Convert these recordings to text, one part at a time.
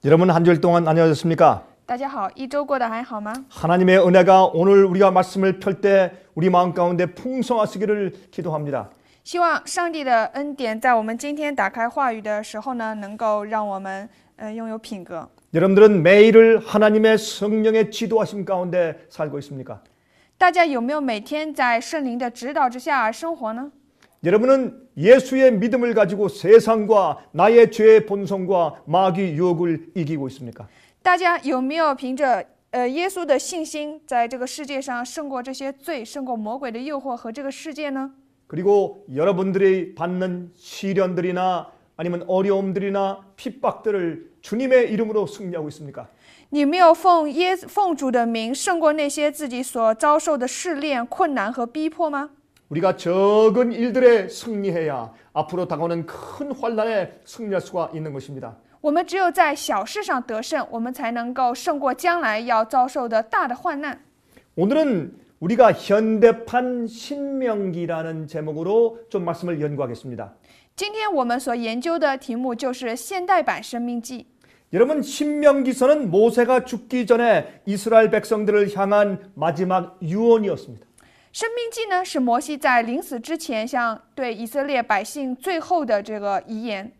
여러분 한 주일 동안 안녕하셨습니까? 大家好，一周过得还好吗？ 하나님의 은혜가 오늘 우리가 말씀을 펼 때 우리 마음 가운데 풍성하시기를 기도합니다. 希望上帝的恩典在我们今天打开话语的时候呢，能够让我们拥有品格。 여러분들은 매일을 하나님의 성령의 지도하심 가운데 살고 있습니까? 大家有没有每天在圣灵的指导之下生活呢？ 여러분은 예수의 믿음을 가지고 세상과 나의 죄의 본성과 마귀 유혹을 이기고 있습니까? 大家有没有凭着耶稣的信心，在这个世界上胜过这些罪，胜过魔鬼的诱惑和这个世界呢？ 그리고 여러분들이 받는 시련들이나 아니면 어려움들이나 핍박들을 주님의 이름으로 승리하고 있습니까? 你没有奉主的名胜过那些自己所遭受的试炼、困难和逼迫吗？ 우리가 적은 일들에 승리해야 앞으로 다가오는 큰 환난에 승리할 수가 있는 것입니다. 我们只有在小事上得胜，我们才能够胜过将来要遭受的大的患难。 오늘은 우리가 현대판 신명기라는 제목으로 좀 말씀을 연구하겠습니다. 今天我们所研究的题目就是现代版生命记。 여러분 신명기서는 모세가 죽기 전에 이스라엘 백성들을 향한 마지막 유언이었습니다. 生命记呢，是摩西在临死之前向对以色列百姓最后的这个遗言。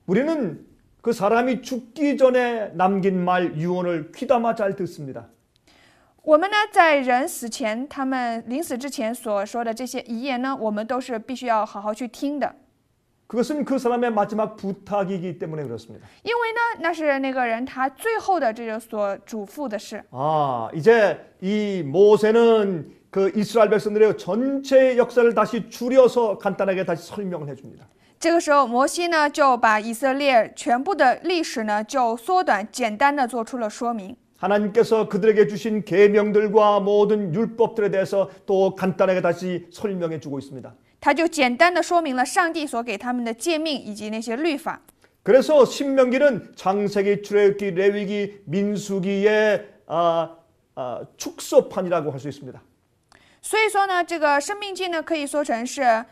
우리는 그 사람이 죽기 전에 남긴 말 유언을 귀담아 잘 듣습니다. 我们呢，在人死前，他们临死之前所说的这些遗言呢，我们都是必须要好好去听的。 그것은 그 사람의 마지막 부탁이기 때문에 그렇습니다. 因为呢，那是那个人他最后的这个所嘱咐的事。 이제 이 모세는 그 이스라엘 백성들의 전체 역사를 다시 줄여서 간단하게 다시 설명을 해줍니다. 这个时候，摩西呢就把以色列全部的历史呢就缩短、简单的做出了说明。 하나님께서 그들에게 주신 계명들과 모든 율법들에 대해서 또 간단하게 다시 설명해 주고 있습니다. 他就简单的说明了上帝所给他们的诫命以及那些律法。 그래서 신명기는 창세기, 출애굽기, 레위기, 민수기의 축소판이라고 할 수 있습니다. 所以说呢，这个生命记呢可以说成是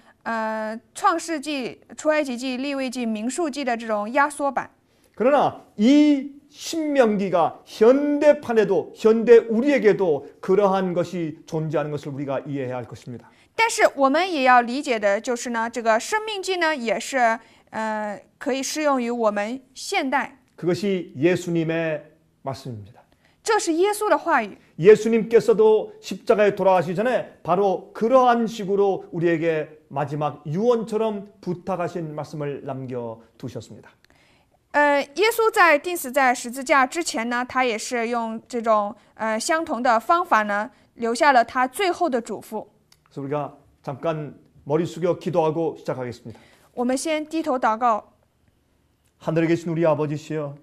创世纪、出埃及记、利未记、民数记的这种压缩版。 그러나 이 신명기가 현대판에도 현대 우리에게도 그러한 것이 존재하는 것을 우리가 이해해야 할 것입니다. 但是我们也要理解的就是呢，这个生命记呢也是可以适用于我们现代。 그것이 예수님의 말씀입니다. 这是耶稣的话语。 예수님께서도 십자가에 돌아가시기 전에 바로 그러한 식으로 우리에게 마지막 유언처럼 부탁하신 말씀을 남겨두셨습니다. 耶稣在钉死在十字架之前呢，他也是用这种相同的方法呢，留下了他最后的嘱咐。 그래서 우리가 잠깐 머리 숙여 기도하고 시작하겠습니다. 我们先低头祷告。 하늘에 계신 우리 아버지시여,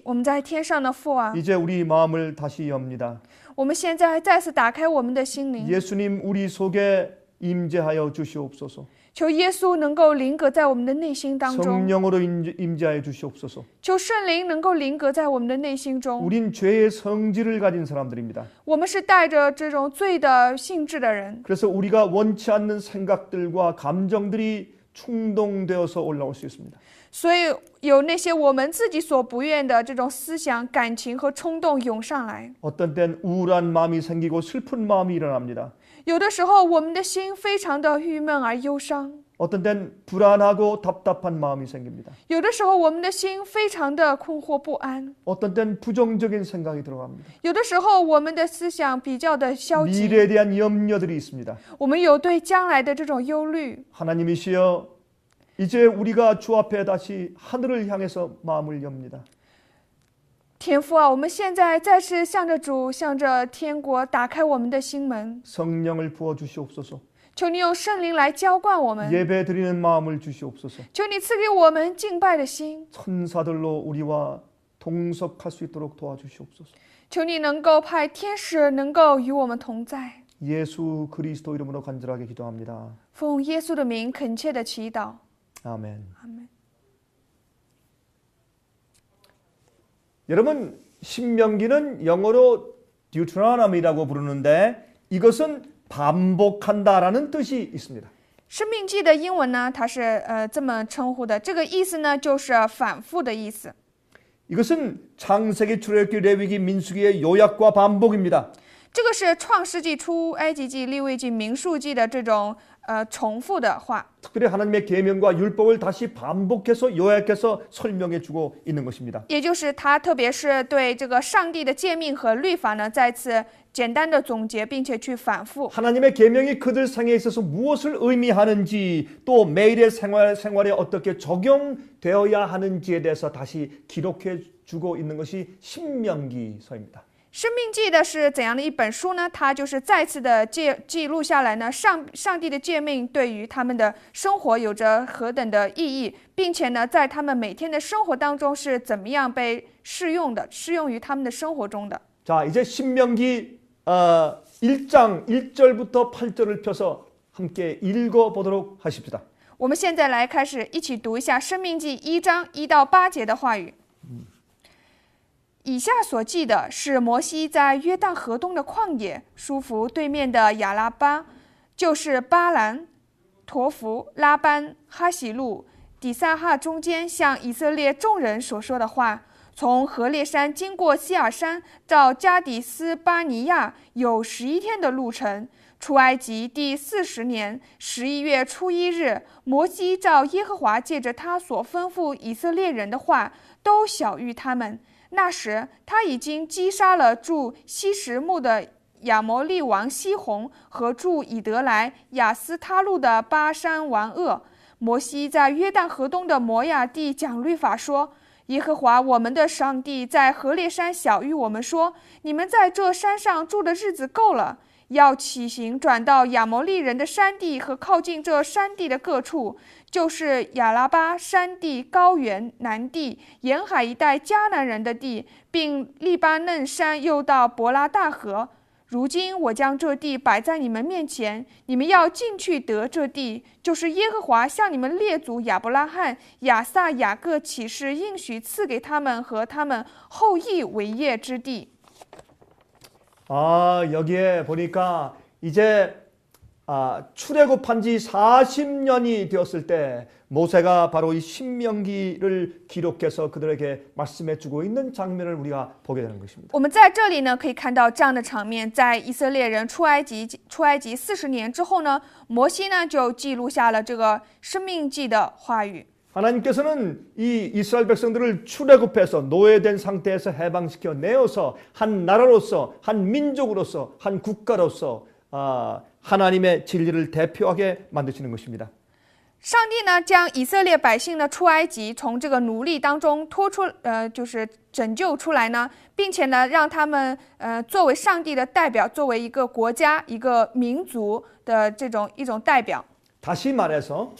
我们在天上的父啊， 이제 우리 마음을 다시 엽니다. 我们现在再次打开我们的心灵， 예수님 우리 속에 임재하여 주시옵소서. 求耶稣能够临格在我们的内心当中， 성령으로 임재하여 주시옵소서. 求圣灵能够临格在我们的内心中。 우린 죄의 성질을 가진 사람들입니다. 我们是带着这种罪的性质的人， 그래서 우리가 원치 않는 생각들과 감정들이 충동되어서 올라올 수 있습니다. 所以有那些我们自己所不愿的这种思想、感情和冲动涌上来。 어떤 땐 우울한 마음이 생기고 슬픈 마음이 일어납니다. 有的时候，我们的心非常的郁闷而忧伤； 어떤 땐 불안하고 답답한 마음이 생깁니다. 有的时候，我们的心非常的困惑不安； 어떤 땐 부정적인 생각이 들어갑니다. 有的时候，我们的思想比较的消极， 미래에 대한 염려들이 있습니다. 我们有对将来的这种忧虑。 하나님이시여, 이제 우리가 주 앞에 다시 하늘을 향해서 마음을 엽니다. 天父啊，我们现在再次向着主，向着天国打开我们的心门， 성령을 부어 주시옵소서. 求你用圣灵来浇灌我们， 예배 드리는 마음을 주시옵소서. 求你赐给我们敬拜的心， 천사들로 우리와 동석할 수 있도록 도와주시옵소서. 求你能够派天使能够与我们同在。 예수 그리스도 이름으로 간절하게 기도합니다. 奉耶稣的名恳切的祈祷， 아멘. 阿门。 여러분, 신명기는 영어로 Deuteronomy라고 부르는데 이것은 반복한다라는 뜻이 있습니다. 生命记的英文呢，它是这么称呼的，这个意思呢就是反复的意思。 이것은 창세기, 출애굽기, 레위기, 민수기의 요약과 반복입니다. 这个是创世纪、出埃及记、利未记、民数记的这种重复的话。 특별히 하나님의 계명과 율법을 다시 반복해서 요약해서 설명해 주고 있는 것입니다. 也就是他特别是对这个上帝的诫命和律法呢，再次简单的总结，并且去反复。 하나님의 계명이 그들 생에 있어서 무엇을 의미하는지 또 매일의 생활에 어떻게 적용되어야 하는지에 대해서 다시 기록해 주고 있는 것이 신명기서입니다. 生命记的是怎样的一本书呢？它就是再次的记录下来呢，上帝的诫命对于他们的生活有着何等的意义，并且呢，在他们每天的生活当中是怎么样被适用于他们的生活中的。 자, 이제 신명기 1장 1절부터 8절을 펴서 함께 읽어 보도록 하십시다. 我们现在来开始一起读一下《生命记》1章1到8节的话语。 以下所记的是摩西在约旦河东的旷野，舒服对面的亚拉巴，就是巴兰、陀弗、拉班、哈喜路、底撒哈中间向以色列众人所说的话。从何烈山经过西尔山到加底斯巴尼亚有11天的路程。出埃及第40年11月初1日，摩西照耶和华借着他所吩咐以色列人的话，都晓谕他们。 那时，他已经击杀了住西什木的亚摩利王西宏和住以德来、亚斯他路的巴山王噩。摩西在约旦河东的摩亚地讲律法说：“耶和华我们的上帝在何烈山晓谕我们说：你们在这山上住的日子够了。” 要起行转到亚摩利人的山地和靠近这山地的各处，就是亚拉巴山地、高原、南地、沿海一带迦南人的地，并利巴嫩山，又到伯拉大河。如今我将这地摆在你们面前，你们要进去得这地，就是耶和华向你们列祖亚伯拉罕、亚撒、雅各起誓应许赐给他们和他们后裔为业之地。 여기에 보니까 이제 출애굽한 지 40년이 되었을 때 모세가 바로 이 신명기를 기록해서 그들에게 말씀해 주고 있는 장면을 우리가 보게 되는 것입니다. 我们在这里呢可以看到这样的场面，在以色列人出埃及40年之后呢，摩西呢就记录下了这个生命记的话语。 하나님께서는 이 이스라엘 백성들을 출애굽해서 노예된 상태에서 해방시켜 내어서 한 나라로서, 한 민족으로서, 한 국가로서 하나님의 진리를 대표하게 만드시는 것입니다. 上帝呢将以色列百姓呢出埃及，从这个奴隶当中就是拯救出来呢，并且呢让他们作为上帝的代表，作为一个国家、一个民族的一种代表。 다시 말해서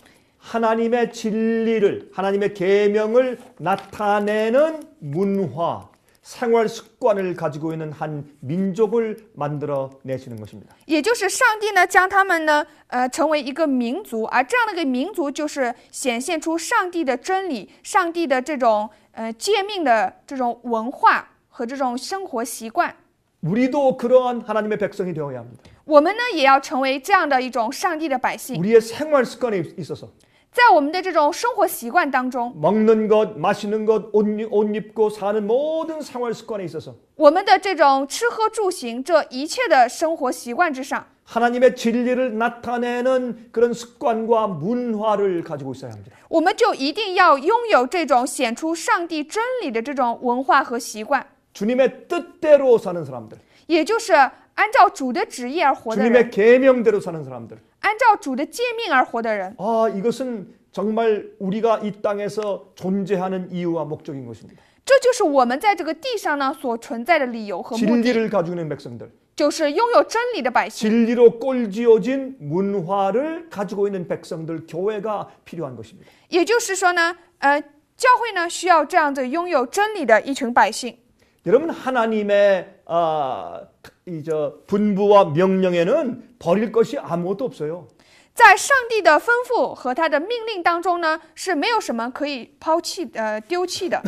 하나님의 진리를, 하나님의 계명을 나타내는 문화, 생활 습관을 가지고 있는 한 민족을 만들어 내시는 것입니다. 也就是上帝呢将他们呢成为一个民族，而这样的一个民族就是显现出上帝的真理、上帝的这种诫命的这种文化和这种生活习惯。 우리도 그러한 하나님의 백성이 되어야 합니다. 我们呢也要成为这样的一种上帝的百姓， 우리의 생활 습관에 있어서 在我们的这种生活习惯当中， 먹는 것, 마시는 것, 옷 입고 사는 모든 생활 습관에 있어서 我们的这种吃喝住行这一切的生活习惯之上， 하나님의 진리를 나타내는 그런 습관과 문화를 가지고 있어야 합니다. 我们就一定要拥有这种显出上帝真理的这种文化和习惯， 주님의 뜻대로 사는 사람들, 也就是按照主的旨意而活的人， 주님의 계명대로 사는 사람들. 按照主的诫命而活的人。 이것은 정말 우리가 이 땅에서 존재하는 이유와 목적인 것입니다. 这就是我们在这个地上呢所存在的理由和目的， 진리를 가지고 있는 백성들, 就是拥有真理的百姓， 진리로 꼴지어진 문화를 가지고 있는 백성들, 교회가 필요한 것입니다. 也就是说呢，教会呢需要这样子拥有真理的一群百姓。 여러분, 하나님의 분부와 명령에는 버릴 것이 아무것도 없어요. 在上帝的吩咐和他的命令当中呢，是没有什么可以丢弃的。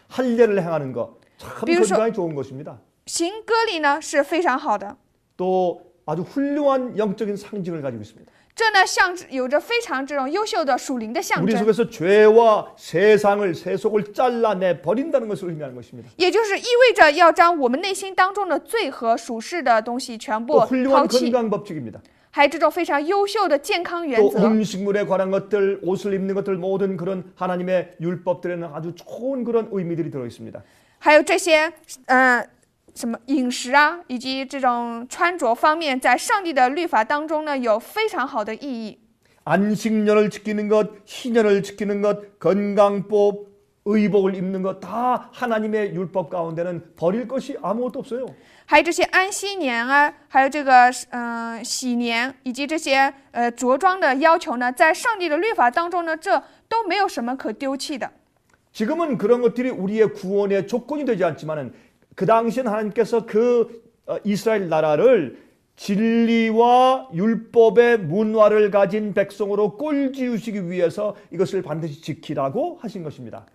할례를 행하는 것 참 比如说 건강에 좋은 것입니다. 行割礼呢是非常好的， 또 아주 훌륭한 영적인 상징을 가지고 있습니다. 这呢有着非常这种优秀的属灵的象 우리 征， 속에서 죄와 세상을 세속을 잘라내 버린다는 것을 의미하는 것입니다. 也就是意味着要将我们内心当中的罪和属世的东西全 또 部 훌륭한 抛弃， 건강 법칙입니다. 还有这种非常优秀的健康原 또 则， 음식물에 관한 것들, 옷을 입는 것들 모든 그런 하나님의 율법들에는 아주 좋은 그런 의미들이 들어 있습니다. 还有这些什么饮食啊，以及这种穿着方面，在上帝的律法当中呢，有非常好的意义。 안식년을 지키는 것, 희년을 지키는 것, 건강법, 의복을 입는 것 다 하나님의 율법 가운데는 버릴 것이 아무것도 없어요. 还有这些安息年啊，还有这个喜年，以及这些着装的要求呢，在上帝的律法当中呢，这都没有什么可丢弃的。 지금은 그런 것들이 우리의 구원의 조건이 되지 않지만은 그 당시엔 하나님께서 그 이스라엘 나라를 진리와 율법의 문화를 가진 백성으로 꼴지으시기 위해서 이것을 반드시 지키라고 하신 것입니다.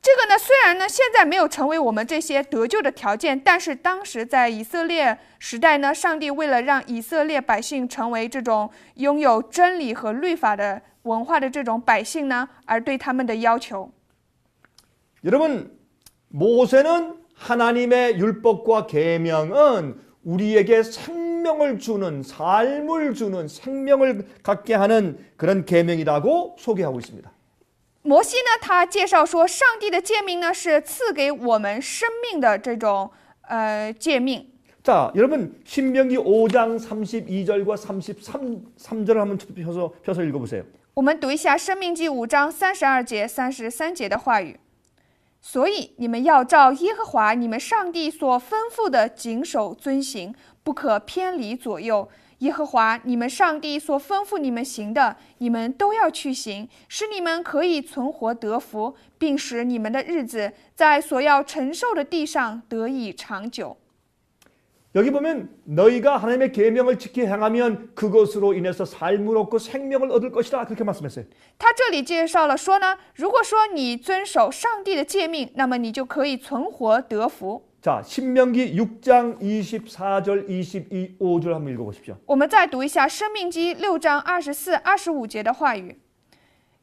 这个呢，虽然呢现在没有成为我们这些得救的条件，但是当时在以色列时代呢，上帝为了让以色列百姓成为这种拥有真理和律法的文化的这种百姓呢，而对他们的要求。 여러분, 모세는 하나님의 율법과 계명은 우리에게 생명을 주는, 삶을 주는, 생명을 갖게 하는 그런 계명이라고 소개하고 있습니다. 摩西呢，他介绍说，上帝的诫命呢是赐给我们生命的这种诫命。 자, 여러분 신명기 5장 32절과 33절을 한번 펴서 읽어보세요. 我们读一下《申命记》5章32节、33节的话语。 所以你们要照耶和华你们上帝所吩咐的谨守遵行，不可偏离左右。耶和华你们上帝所吩咐你们行的，你们都要去行，使你们可以存活得福，并使你们的日子在所要承受的地上得以长久。 여기 보면 너희가 하나님의 계명을 지켜 행하면 그것으로 인해서 삶을 얻고 생명을 얻을 것이다 그렇게 말씀했어요. 他这里介绍了说呢，如果说你遵守上帝的诫命，那么你就可以存活得福。 자, 신명기 6장 24절 25절 한번 읽어보십시오. 我们再读一下《申命记》6章24、25节的话语。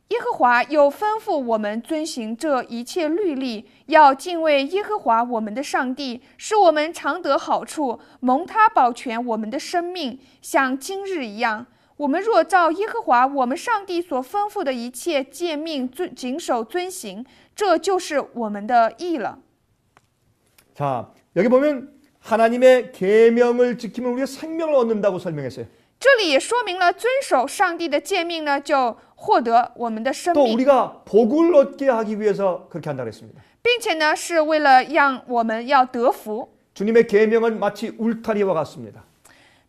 耶和华又吩咐我们遵行这一切律例，要敬畏耶和华我们的上帝，使我们常得好处，蒙他保全我们的生命，像今日一样。我们若照耶和华我们上帝所吩咐的一切诫命谨守遵行，这就是我们的义了。 자, 여기 보면 하나님의 계명을 지키면 우리가 생명을 얻는다고 설명했어요. 这里也说明了遵守上帝的诫命呢，就获得我们的生 또 命， 우리가 복을 얻게 하기 위해서 그렇게 한다고 했습니다. 并且呢，是为了让我们要得福。 주님의 계명은 마치 울타리와 같습니다.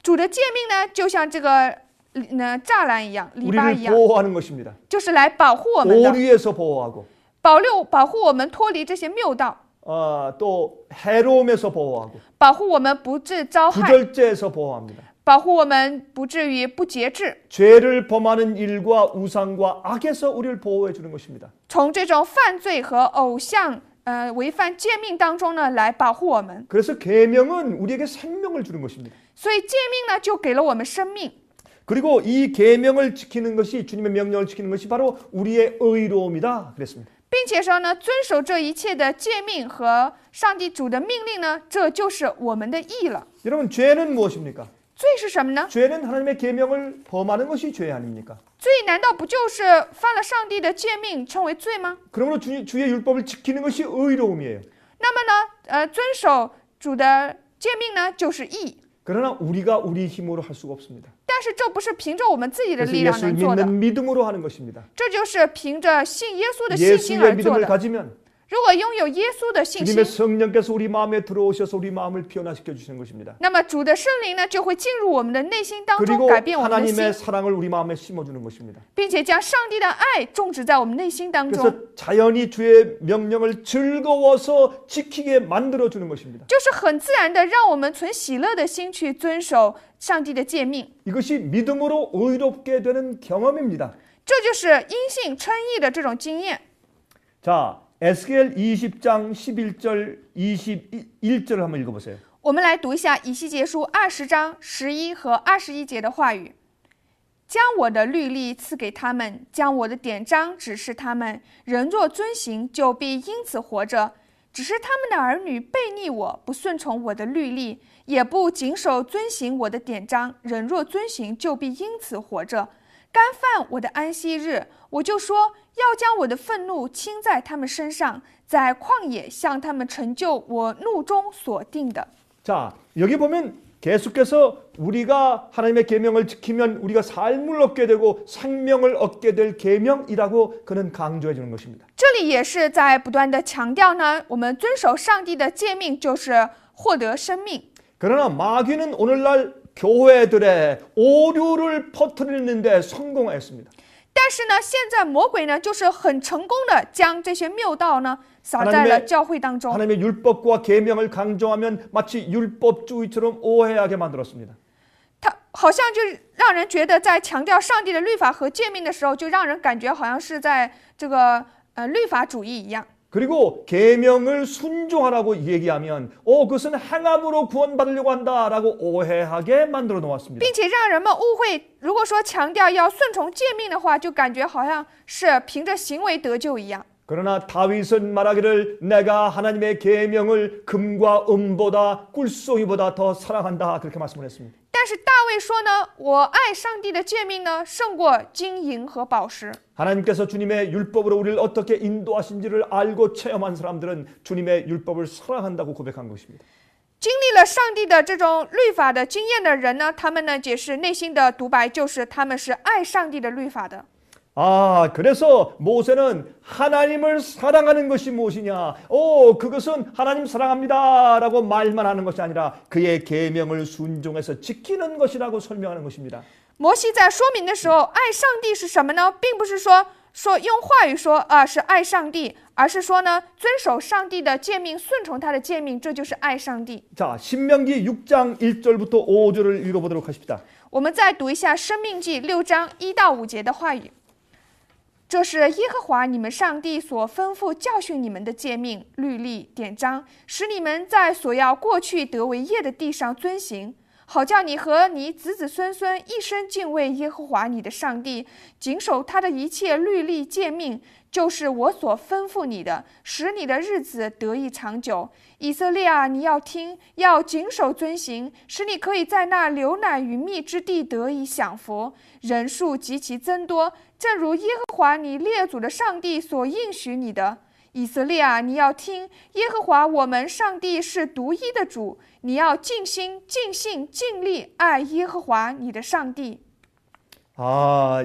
主的诫命呢，就像这个栅栏一样，篱笆一 우리를 样， 보호하는 것입니다. 就是来保护我们的， 오류에서 보호하고 保护我们脱离这些谬道， 또 해로움에서 보호하고 保护我们不致遭害， 부절제에서 보호합니다. 保护我们不至于不节制， 죄를 범하는 일과 우상과 악에서 우리를 보호해 주는 것입니다. 从这种犯罪和偶像违反诫命当中呢，来保护我们。 그래서 계명은 우리에게 생명을 주는 것입니다. 所以诫命呢，就给了我们生命。 그리고 이 계명을 지키는 것이 주님의 명령을 지키는 것이 바로 우리의 의로움이다 그랬습니다. 并且说呢，遵守这一切的诫命和上帝主的命令呢，这就是我们的义了。 여러분 죄는 무엇입니까? 罪是什么呢？ 죄는 하나님의 계명을 범하는 것이 죄 아닙니까? 罪难道不就是犯了上帝的诫命称为罪吗？ 그러므로 주의 율법을 지키는 것이 의로움이에요. 那么呢，遵守主的诫命呢，就是义。 그러나 우리가 우리 힘으로 할 수가 없습니다. 但是这不是凭着我们自己的 그래서 力量 예수를 能做的， 믿는 믿음으로 하는 것입니다. 这就是凭着信耶稣的信心 예수의 而做 믿음을 的。 가지면 如果拥有耶稣的信 주님의 心， 성령께서 우리 마음에 들어오셔서 우리 마음을 변화시켜 주시는 것입니다. 那么主的圣灵呢，就会进入我们的内心当中， 그리고 改变我们的 하나님의 心， 사랑을 우리 마음에 심어주는 것입니다. 并且将上帝的爱种植在我们内心当中， 그래서 자연히 주의 명령을 즐거워서 지키게 만들어주는 것입니다. 就是很自然的让我们存喜乐的心去遵守上帝的诫命。 이것이 믿음으로 의롭게 되는 경험입니다. 这就是因信称义的这种经验。 자, 에스겔 20장 11절 21절을 한번 읽어보세요. 我们来读一下以西结书20章11和21节的话语。将我的律例赐给他们，将我的典章指示他们。人若遵行，就必因此活着。只是他们的儿女悖逆我，不顺从我的律例，也不谨守遵行我的典章。人若遵行，就必因此活着。干犯我的安息日，我就说要将我的愤怒倾在他们身上，在旷野向他们成就我怒中所定的。 자, 여기 보면 계속해서 우리가 하나님의 계명을 지키면 우리가 삶을 얻게 되고 생명을 얻게 될 계명이라고 그는 강조해 주는 것입니다. 这里也是在不断的强调呢，我们遵守上帝的诫命就是获得生命。 그러나 마귀는 오늘날 교회들의 오류를 퍼뜨리는 데 성공했습니다. 但是呢，现在魔鬼呢，就是很成功的将这些谬道呢撒在了教会当中。 하나님의 율법과 계명을 강조하면 마치 율법주의처럼 오해하게 만들었습니다. 他好像就让人觉得，在强调上帝的律法和诫命的时候，就让人感觉好像是在这个律法主义一样。 그리고 계명을 순종하라고 얘기하면 그것은 행함으로 구원받으려고 한다라고 오해하게 만들어 놓았습니다. 并且让人们误会，如果说强调要顺从诫命的话，就感觉好像是凭着行为得救一样。 그러나 다윗은 말하기를 내가 하나님의 계명을 금과 은보다 꿀송이보다 더 사랑한다 그렇게 말씀을 했습니다. 但是大卫说呢，我爱上帝的诫命呢，胜过金银和宝石。 하나님께서 주님의 율법으로 우리를 어떻게 인도하신지를 알고 체험한 사람들은 주님의 율법을 사랑한다고 고백한 것입니다. 经历了上帝的这种律法的经验的人呢，他们呢解释内心的独白，就是他们是爱上帝的律法的。 그래서 모세는 하나님을 사랑하는 것이 무엇이냐? 그것은 하나님 사랑합니다라고 말만 하는 것이 아니라 그의 계명을 순종해서 지키는 것이라고 설명하는 것입니다. 摩西在说明的时候，爱上帝是什么呢？并不是说用话语说是爱上帝，而是说呢遵守上帝的诫命，顺从他的诫命，这就是爱上帝。 자, 신명기 6장 1절부터 5절을 읽어보도록 하십니다. 我们再读一下《申命记》6章1到5节的话语。 这是耶和华你们上帝所吩咐教训你们的诫命、律例、典章，使你们在所要过去得为业的地上遵行，好叫你和你子子孙孙一生敬畏耶和华你的上帝，谨守他的一切律例诫命，就是我所吩咐你的，使你的日子得以长久。以色列啊，你要听，要谨守遵行，使你可以在那流奶与蜜之地得以享福，人数极其增多。 正如耶和华你列祖的上帝所应许你的，以色列啊，你要听，耶和华我们上帝是独一的主，你要尽心、尽性、尽力爱耶和华你的上帝。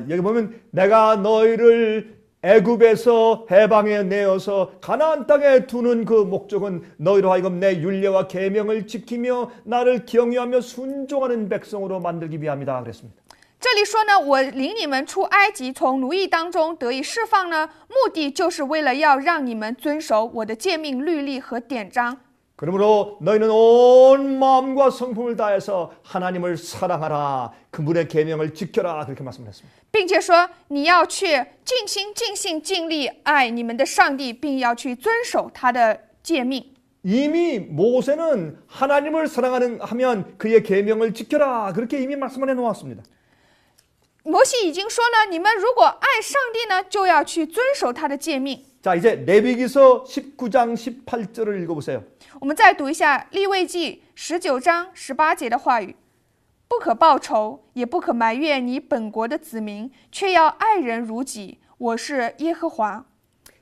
여기 보면 내가 너희를 애굽에서 해방해 내어서 가나안 땅에 두는 그 목적은 너희로 하여금 내 율례와 계명을 지키며 나를 경외하며 순종하는 백성으로 만들기 위함이다 그랬습니다. 这里说呢，我领你们出埃及，从奴役当中得以释放呢，目的就是为了要让你们遵守我的诫命、律例和典章。 그러므로 너희는 온 마음과 성품을 다해서 하나님을 사랑하라. 그분의 계명을 지켜라. 그렇게 말씀했습니다. 并且说你要去尽心、尽性、尽力爱你们的上帝，并要去遵守他的诫命。 이미 모세는 하나님을 사랑하면 그의 계명을 지켜라. 그렇게 이미 말씀을 해놓았습니다. 摩西已经说呢，你们如果爱上帝呢，就要去遵守他的诫命。 자, 이제 레위기서 19장 18절을 읽어보세요. 我们再读一下利未记19章18节的话语：不可报仇，也不可埋怨你本国的子民，却要爱人如己。我是耶和华。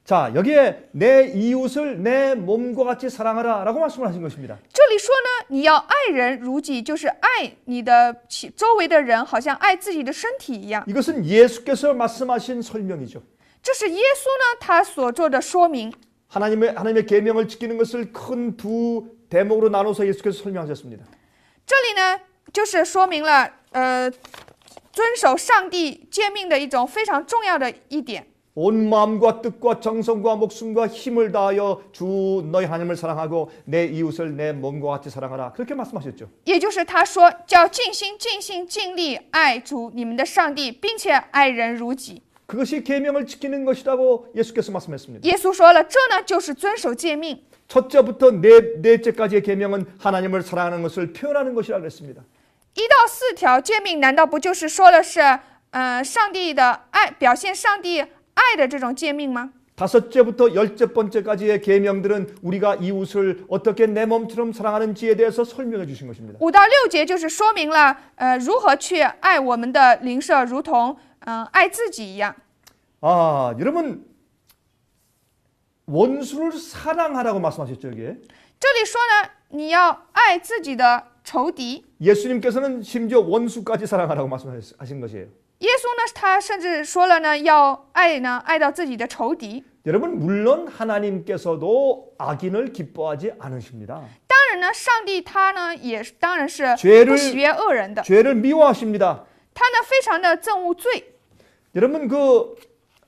자, 여기에 내 이웃을 내 몸과 같이 사랑하라 라고 말씀을 하신 것입니다. 这里说呢，你要爱人如己，就是爱你的周围的人，好像爱自己的身体一样。 이것은 예수께서 말씀하신 설명이죠. 这是耶稣呢他所做的说明。 하나님의 계명을 지키는 것을 큰 두 대목으로 나눠서 예수께서 설명하셨습니다. 这里呢就是说明了遵守上帝诫命的一种非常重要的一点。 온 마음과 뜻과 정성과 목숨과 힘을 다하여 주 너희 하나님을 사랑하고 내 이웃을 내 몸과 같이 사랑하라. 그렇게 말씀하셨죠. 也就是他说叫尽心、尽性、尽力爱主你们的上帝，并且爱人如己。 그것이 계명을 지키는 것이라고 예수께서 말씀했습니다. 耶稣说了，这呢就是遵守诫命。 첫째부터 넷째까지의 계명은 하나님을 사랑하는 것을 표현하는 것이라 그랬습니다. 1到4条诫命，难道不就是说了是上帝的爱，表现上帝爱的这种诫命吗？ 5제부터 10번째까지의 계명들은 우리가 이웃을 어떻게 내 몸처럼 사랑하는지에 대해서 설명해 주신 것입니다. 5到6节就是说明了如何去爱我们的邻舍，如同爱自己一样。 아, 여러분 원수를 사랑하라고 말씀하셨죠, 여기에. 这里说呢，你要爱自己的仇敌。 예수님께서는 심지어 원수까지 사랑하라고 말씀하신 것이에요. 耶稣呢，他甚至说了呢，要爱到自己的仇敌。 여러분 물론 하나님께서도 악인을 기뻐하지 않으십니다. 当然呢，上帝他呢也当然是 죄를 不喜悦恶人的， 죄를 미워하십니다. 他呢非常的憎恶罪。 여러분 그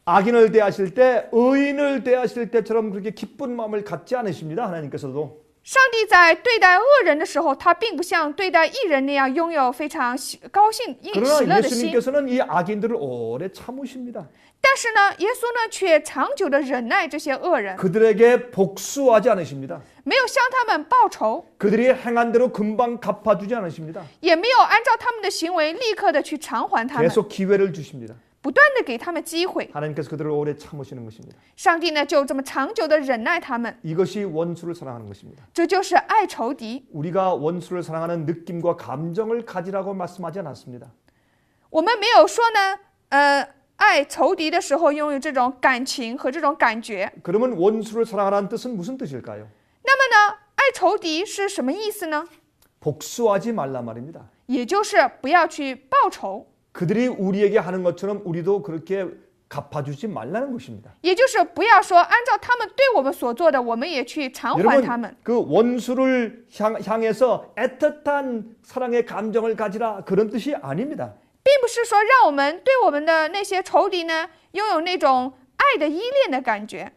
악인을 대하실 때 의인을 대하실 때처럼 그렇게 기쁜 마음을 갖지 않으십니다. 하나님께서도. 上帝在对待恶人的时候，他并不像对待义人那样拥有非常高兴、喜 그러나 乐的心。 예수님께서는 이 악인들을 오래 참으십니다. 但是呢，耶稣呢却长久的忍耐这些恶人， 그들에게 복수하지 않으십니다. 没有向他们报仇， 그들이 행한 대로 금방 갚아주지 않으십니다. 也没有按照他们的行为立刻的去偿还他们， 계속 기회를 주십니다. 不断的给他们机会。 하나님께서 그들을 오래 참으시는 것입니다. 上帝呢就这么长久的忍耐他们， 이것이 원수를 사랑하는 것입니다. 这就是爱仇敌。 우리가 원수를 사랑하는 느낌과 감정을 가지라고 말씀하지 않았습니다. 我们没有说呢，爱仇敌的时候拥有这种感情和这种感觉。 그러면 원수를 사랑하라는 뜻은 무슨 뜻일까요? 那么呢，爱仇敌是什么意思呢？ 복수하지 말라 말입니다. 也就是不要去报仇， 그들이 우리에게 하는 것처럼 우리도 그렇게 갚아주지 말라는 것입니다. 也就是不要说按照他们对我们所做的，我们也去偿还他们。 여러분 그 원수를 향해서 애틋한 사랑의 감정을 가지라 그런 뜻이 아닙니다. 并不是说让我们对我们的那些仇敌呢，拥有那种爱的依恋的感觉。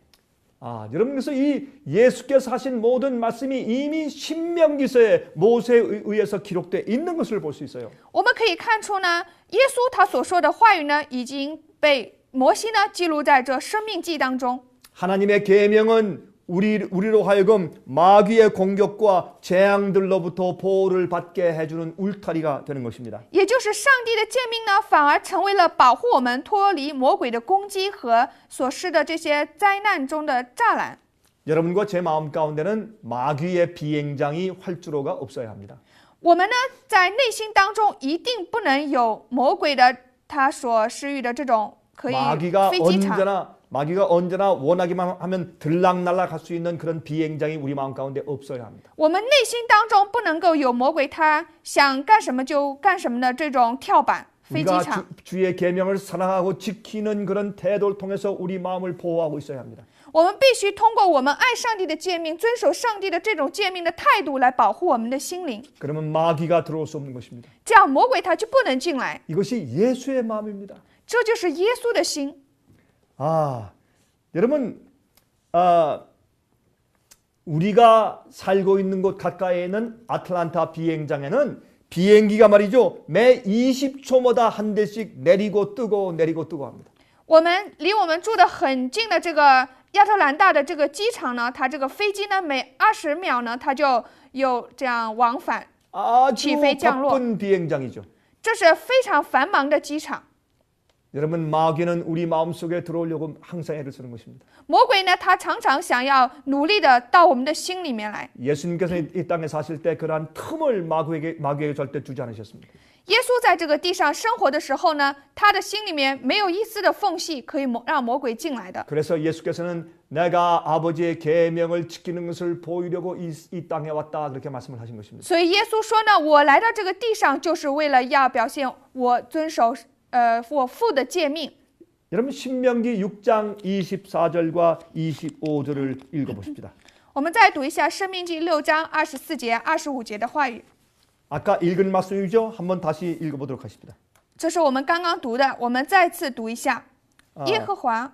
아, 여러분 그래서 이 예수께서 하신 모든 말씀이 이미 신명기서에 모세에 의해서 기록되어 있는 것을 볼 수 있어요. 我们可以看出呢，耶稣他所说的话语呢，已经被摩西呢记录在这生命记当中。 하나님의 계명은 우리로 하여금 마귀의 공격과 재앙들로부터 보호를 받게 해주는 울타리가 되는 것입니다. 也就是上帝的诫命呢，反而成为了保护我们脱离魔鬼的攻击和所施的这些灾难中的栅栏。 여러분과 제 마음 가운데는 마귀의 비행장이 활주로가 없어야 합니다. 我们呢，在内心当中一定不能有魔鬼的他所施予的这种可以 마귀가 飞机场。 언제나 원하기만 하면 들락날락 할 수 있는 그런 비행장이 우리 마음 가운데 없어야 합니다. 我们内心当中不能够有魔鬼他想干什么就干什么的这种跳板飞机 우리가 场。 주의 계명을 사랑하고 지키는 그런 태도를 통해서 우리 마음을 보호하고 있어야 합니다. 我们必须通过我们爱上帝的诫命，遵守上帝的这种诫命的态度来保护我们的心灵， 그러면 마귀가 들어올 수 없는 것입니다. 这样魔鬼他就不能进来。 이것이 예수의 마음입니다. 这就是耶稣的心。 아, 여러분, 우리가 살고 있는 곳 가까이에 있는 아틀란타 비행장에는 비행기가 말이죠, 매 20초마다 한 대씩 내리고 뜨고 합니다. 我们离我们住的很近的这个亚特兰大的这个机场呢，它这个飞机呢，每20秒呢，它就有这样往返， 아주 起飞降落。 바쁜 비행장이죠. 这是非常繁忙的机场。 여러분 마귀는 우리 마음속에 들어오려고 항상 애를 쓰는 것입니다. 魔鬼呢，他常常想要努力的到我们的心里面来。 예수님께서 이 땅에 사실 때 그러한 틈을 마귀에게 절대 주지 않으셨습니다. 耶稣在这个地上生活的时候呢，他的心里面没有一丝的缝隙可以让魔鬼进来的。 그래서 예수께서는 내가 아버지의 계명을 지키는 것을 보이려고 이 땅에 왔다 그렇게 말씀을 하신 것입니다. 所以耶稣说呢，我来到这个地上就是为了要表现我遵守我父的诫命。 여러분 신명기 6장 24절과 25절을 읽어보십시다. 我们再读一下《申命记》6章24节、25节的话语。 아까 읽은 말씀이죠? 한번 다시 읽어보도록 하십니다. 这是我们刚刚读的，我们再次读一下。耶和华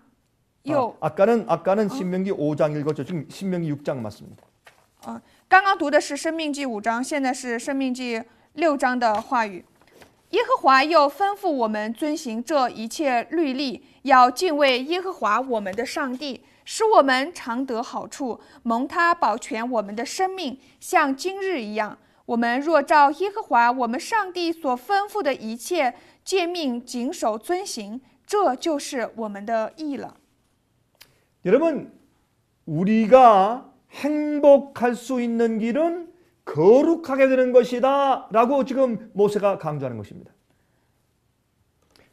又 아까는 신명기 5장 읽었죠. 지금 신명기 6장 맞습니다. 刚刚读的是《申命记》5章，现在是《申命记》6章的话语。耶和华又吩咐我们遵行这一切律例，要敬畏耶和华我们的上帝，使我们常得好处，蒙他保全我们的生命，像今日一样。我们若照耶和华我们上帝所吩咐的一切，诫命谨守遵行，这就是我们的义了。 여러분, 우리가 행복할 수 있는 길은 거룩하게 되는 것이다 라고 지금 모세가 강조하는 것입니다.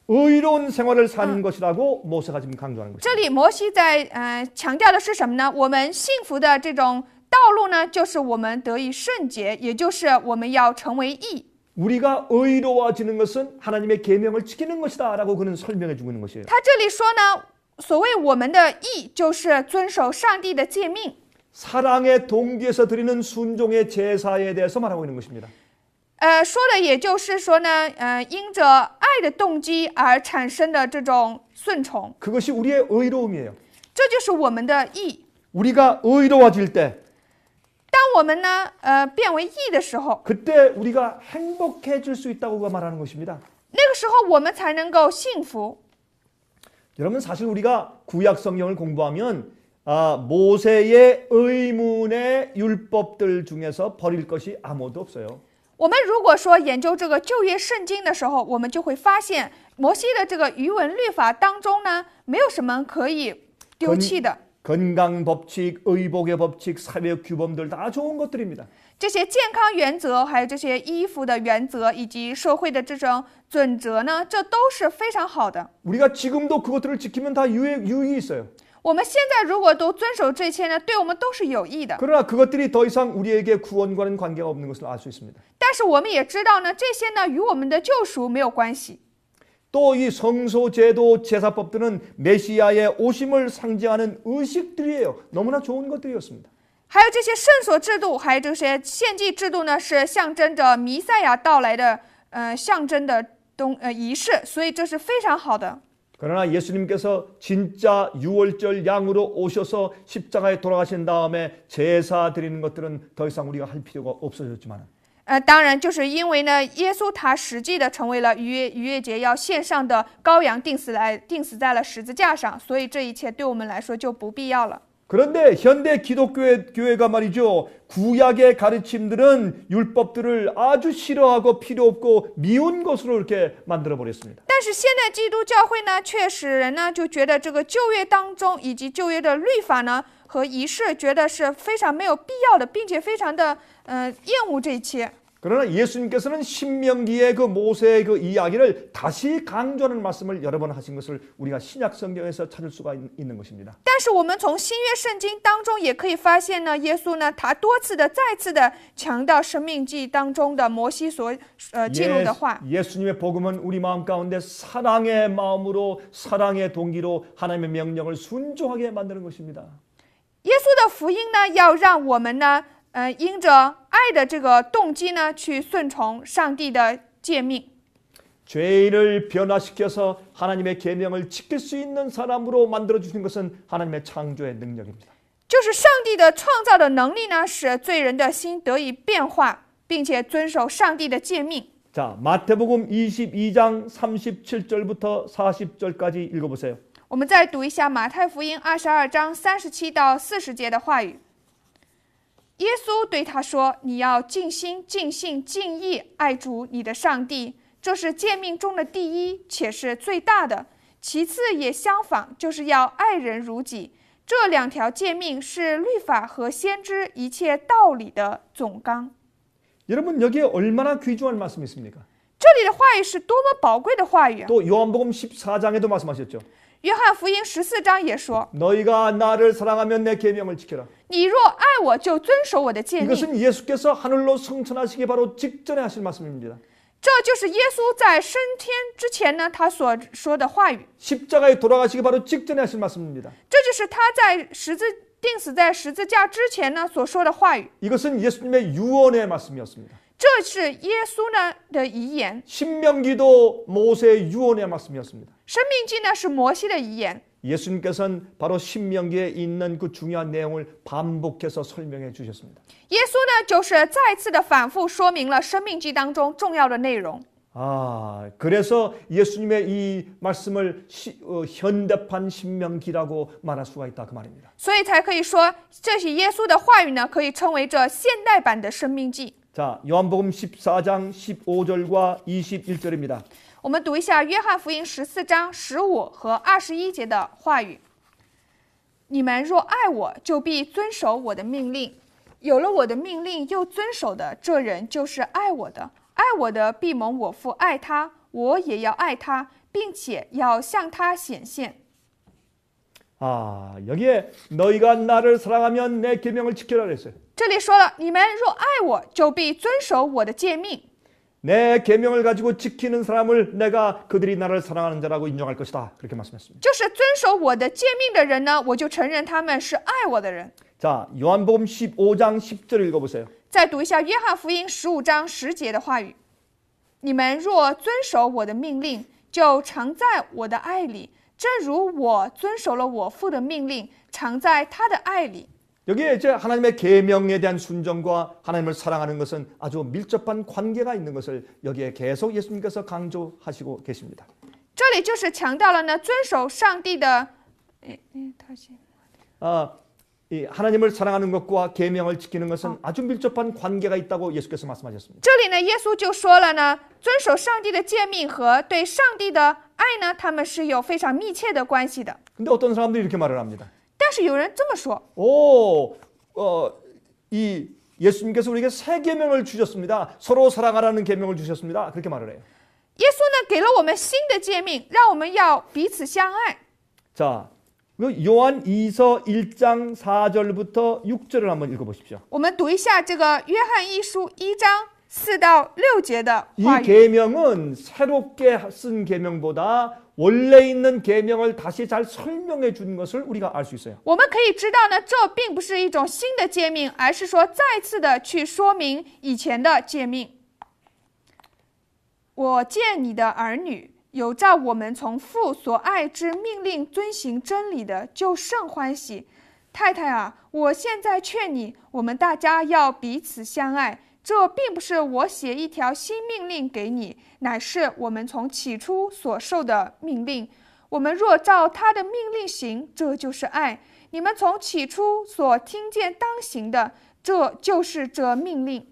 의로운 생활을 사는 것이라고 모세가 지금 강조하는 것입니다. 这里摩西在强调的是什么呢？我们幸福的这种道路呢，就是我们得以圣洁，也就是我们要成为义。 우리가 의로워지는 것은 하나님의 계명을 지키는 것이다 라고 그는 설명해 주고 있는 것이에요. 他这里说呢，所谓我们的义，就是遵守上帝的诫命。 사랑의 동기에서 드리는 순종의 제사에 대해서 말하고 있는 것입니다. 说的也就是说呢，因着爱的动机而产生的这种顺从， 그것이 우리의 의로움이에요. 这就是我们的义。 우리가 의로워질 때 当我们呢，变为义的时候， 그때 우리가 행복해질 수 있다고 말하는 것입니다. 那个时候我们才能够幸福。 여러분 사실 우리가 구약 성경을 공부하면 모세의 의문의 율법들 중에서 버릴 것이 아무것도 없어요. 我们如果说研究这个旧约圣经的时候，我们就会发现摩西的这个余文律法当中呢，没有什么可以丢弃的。 건강 법칙, 의복의 법칙, 사회적 규범들 다 좋은 것들입니다. 这些健康原则，还有这些衣服的原则，以及社会的这种准则呢，这都是非常好的。 우리가 지금도 그것들을 지키면 다 유익이 있어요. 我们现在如果都遵守这些呢，对我们都是有益的。 그러나 그것들이 더 이상 우리에게 구원과는 관계가 없는 것을 알 수 있습니다. 但是我们也知道呢，这些呢与我们的救赎没有关系。 또 이 성소제도 제사법들은 메시아의 오심을 상징하는 의식들이에요. 너무나 좋은 것들이었습니다. 还有这些圣所制度，还有这些献祭制度呢，是象征着弥赛亚到来的，象征的仪式，所以这是非常好的。 그러나 예수님께서 진짜 유월절 양으로 오셔서 십자가에 돌아가신 다음에 제사 드리는 것들은 더 이상 우리가 할 필요가 없어졌지만 当然，就是因为呢，耶稣他实际的成为了逾越节要献上的羔羊，钉死在了十字架上，所以这一切对我们来说就不必要了。 그런데 현대 기독교회가 말이죠. 구약의 가르침들은 율법들을 아주 싫어하고 필요 없고 미운 것으로 이렇게 만들어 버렸습니다. 但是现代基督教会呢，却使人呢就觉得这个旧约当中以及旧约的律法呢和仪式，觉得是非常没有必要的，并且非常的厌恶这一切。 그러나 예수님께서는 신명기의 그 모세의 그 이야기를 다시 강조하는 말씀을 여러 번 하신 것을 우리가 신약 성경에서 찾을 수가 있는 것입니다. 但是我们从新约圣经当中也可以发现呢，耶稣呢他多次的再次的强调生命记当中的摩西所记录的话。 예수님의 복음은 우리 마음 가운데 사랑의 마음으로 사랑의 동기로 하나님의 명령을 순종하게 만드는 것입니다. 耶稣的福音呢，要让我们呢，因着爱的这个动机呢，去顺从上帝的诫命。 죄인을 변화시켜서 하나님의 계명을 지킬 수 있는 사람으로 만들어 주신 것은 하나님의 창조의 능력입니다. 就是上帝的创造的能力呢，使罪人的心得以变化，并且遵守上帝的诫命。 자, 마태복음 22장 37절부터 40절까지 읽어보세요. 我们再读一下马太福音22章37到40节的话语。耶稣对他说：“你要尽心、尽性、尽意爱主你的上帝，这是诫命中的第一，且是最大的。其次也相仿，就是要爱人如己。这两条诫命是律法和先知一切道理的总纲。” 여러분 여기에 얼마나 귀중한 말씀이 있습니까? 这里的话语是多么宝贵的话语啊！ 또 요한복음 14장에도 말씀하셨죠. 约翰福音14章也说 너희가 나를 사랑하면 내 계명을 지켜라. ：“你若爱我，就遵守我的诫命。” 이것은 예수께서 하늘로 승천하시기 바로 직전에 하실 말씀입니다. 这就是耶稣在升天之前呢，他所说的话语。 십자가에 돌아가시기 바로 직전에 하실 말씀입니다. 这就是他在钉死在十字架之前呢所说的话语。 이것은 예수님의 유언의 말씀이었습니다. 这是耶稣呢的遗言。 신명기도 모세의 유언의 말씀이었습니다. 生命记呢是摩西的遗言。 예수님께서는 바로 신명기에 있는 그 중요한 내용을 반복해서 설명해 주셨습니다. 耶稣呢就是再次的反复说明了生命记当中重要的内容。 그래서 예수님의 이 말씀을 현대판 신명기라고 말할 수가 있다 그 말입니다. 所以才可以说，这是耶稣的话语呢，可以称为这现代版的生命记。 자, 요한복음 14장 15절과 21절입니다. 我们读一下约翰福音14章15和21节的话语：你们若爱我，就必遵守我的命令。有了我的命令又遵守的，这人就是爱我的。爱我的必蒙我父爱他，我也要爱他，并且要向他显现。 여기에 너희가 나를 사랑하면 내 계명을 지키라 그랬어요. 这里说了，你们若爱我，就必遵守我的诫命。 내 계명을 가지고 지키는 사람을 내가 그들이 나를 사랑하는 자라고 인정할 것이다. 그렇게 말씀했습니다. 就是遵守我的诫命的人呢，我就承认他们是爱我的人。 자, 요한복음 15장 10절을 읽어보세요. 再读一下约翰福音15章10节的话语：你们若遵守我的命令，就常在我的爱里，正如我遵守了我父的命令，常在他的爱里。 여기에 이제 하나님의 계명에 대한 순종과 하나님을 사랑하는 것은 아주 밀접한 관계가 있는 것을 여기에 계속 예수님께서 강조하시고 계십니다. 这里就是强调了呢，遵守上帝的，이 하나님을 사랑하는 것과 계명을 지키는 것은 아주 밀접한 관계가 있다고 예수께서 말씀하셨습니다. 这里呢，耶稣就说了呢，遵守上帝的诫命和对上帝的爱呢，他们是有非常密切的关系的。 근데 어떤 사람들이 이렇게 말을 합니다. 但是有人这么说， 이 예수님께서 우리에게 새 계명을 주셨습니다. 서로 사랑하라는 계명을 주셨습니다. 그렇게 말을 해요. 耶稣呢给了我们新的诫命，让我们要彼此相爱。 자, 요한 2서 1장 4절부터 6절을 한번 읽어보십시오. 我们读一下这个约翰一书1章4到6节的 이 话语。 계명은 새롭게 쓴 계명보다 원래 있는 계명을 다시 잘 설명해 준 것을 우리가 알 수 있어요. 我们可以知道呢，这并不是一种新的诫命，而是说再次的去说明以前的诫命。我见你的儿女有照我们从父所爱之命令遵行真理的，就甚欢喜。太太啊，我现在劝你，我们大家要彼此相爱。这并不是我写一条新命令给你，乃是我们从起初所受的命令。我们若照他的命令行，这就是爱。你们从起初所听见当行的，这就是这命令。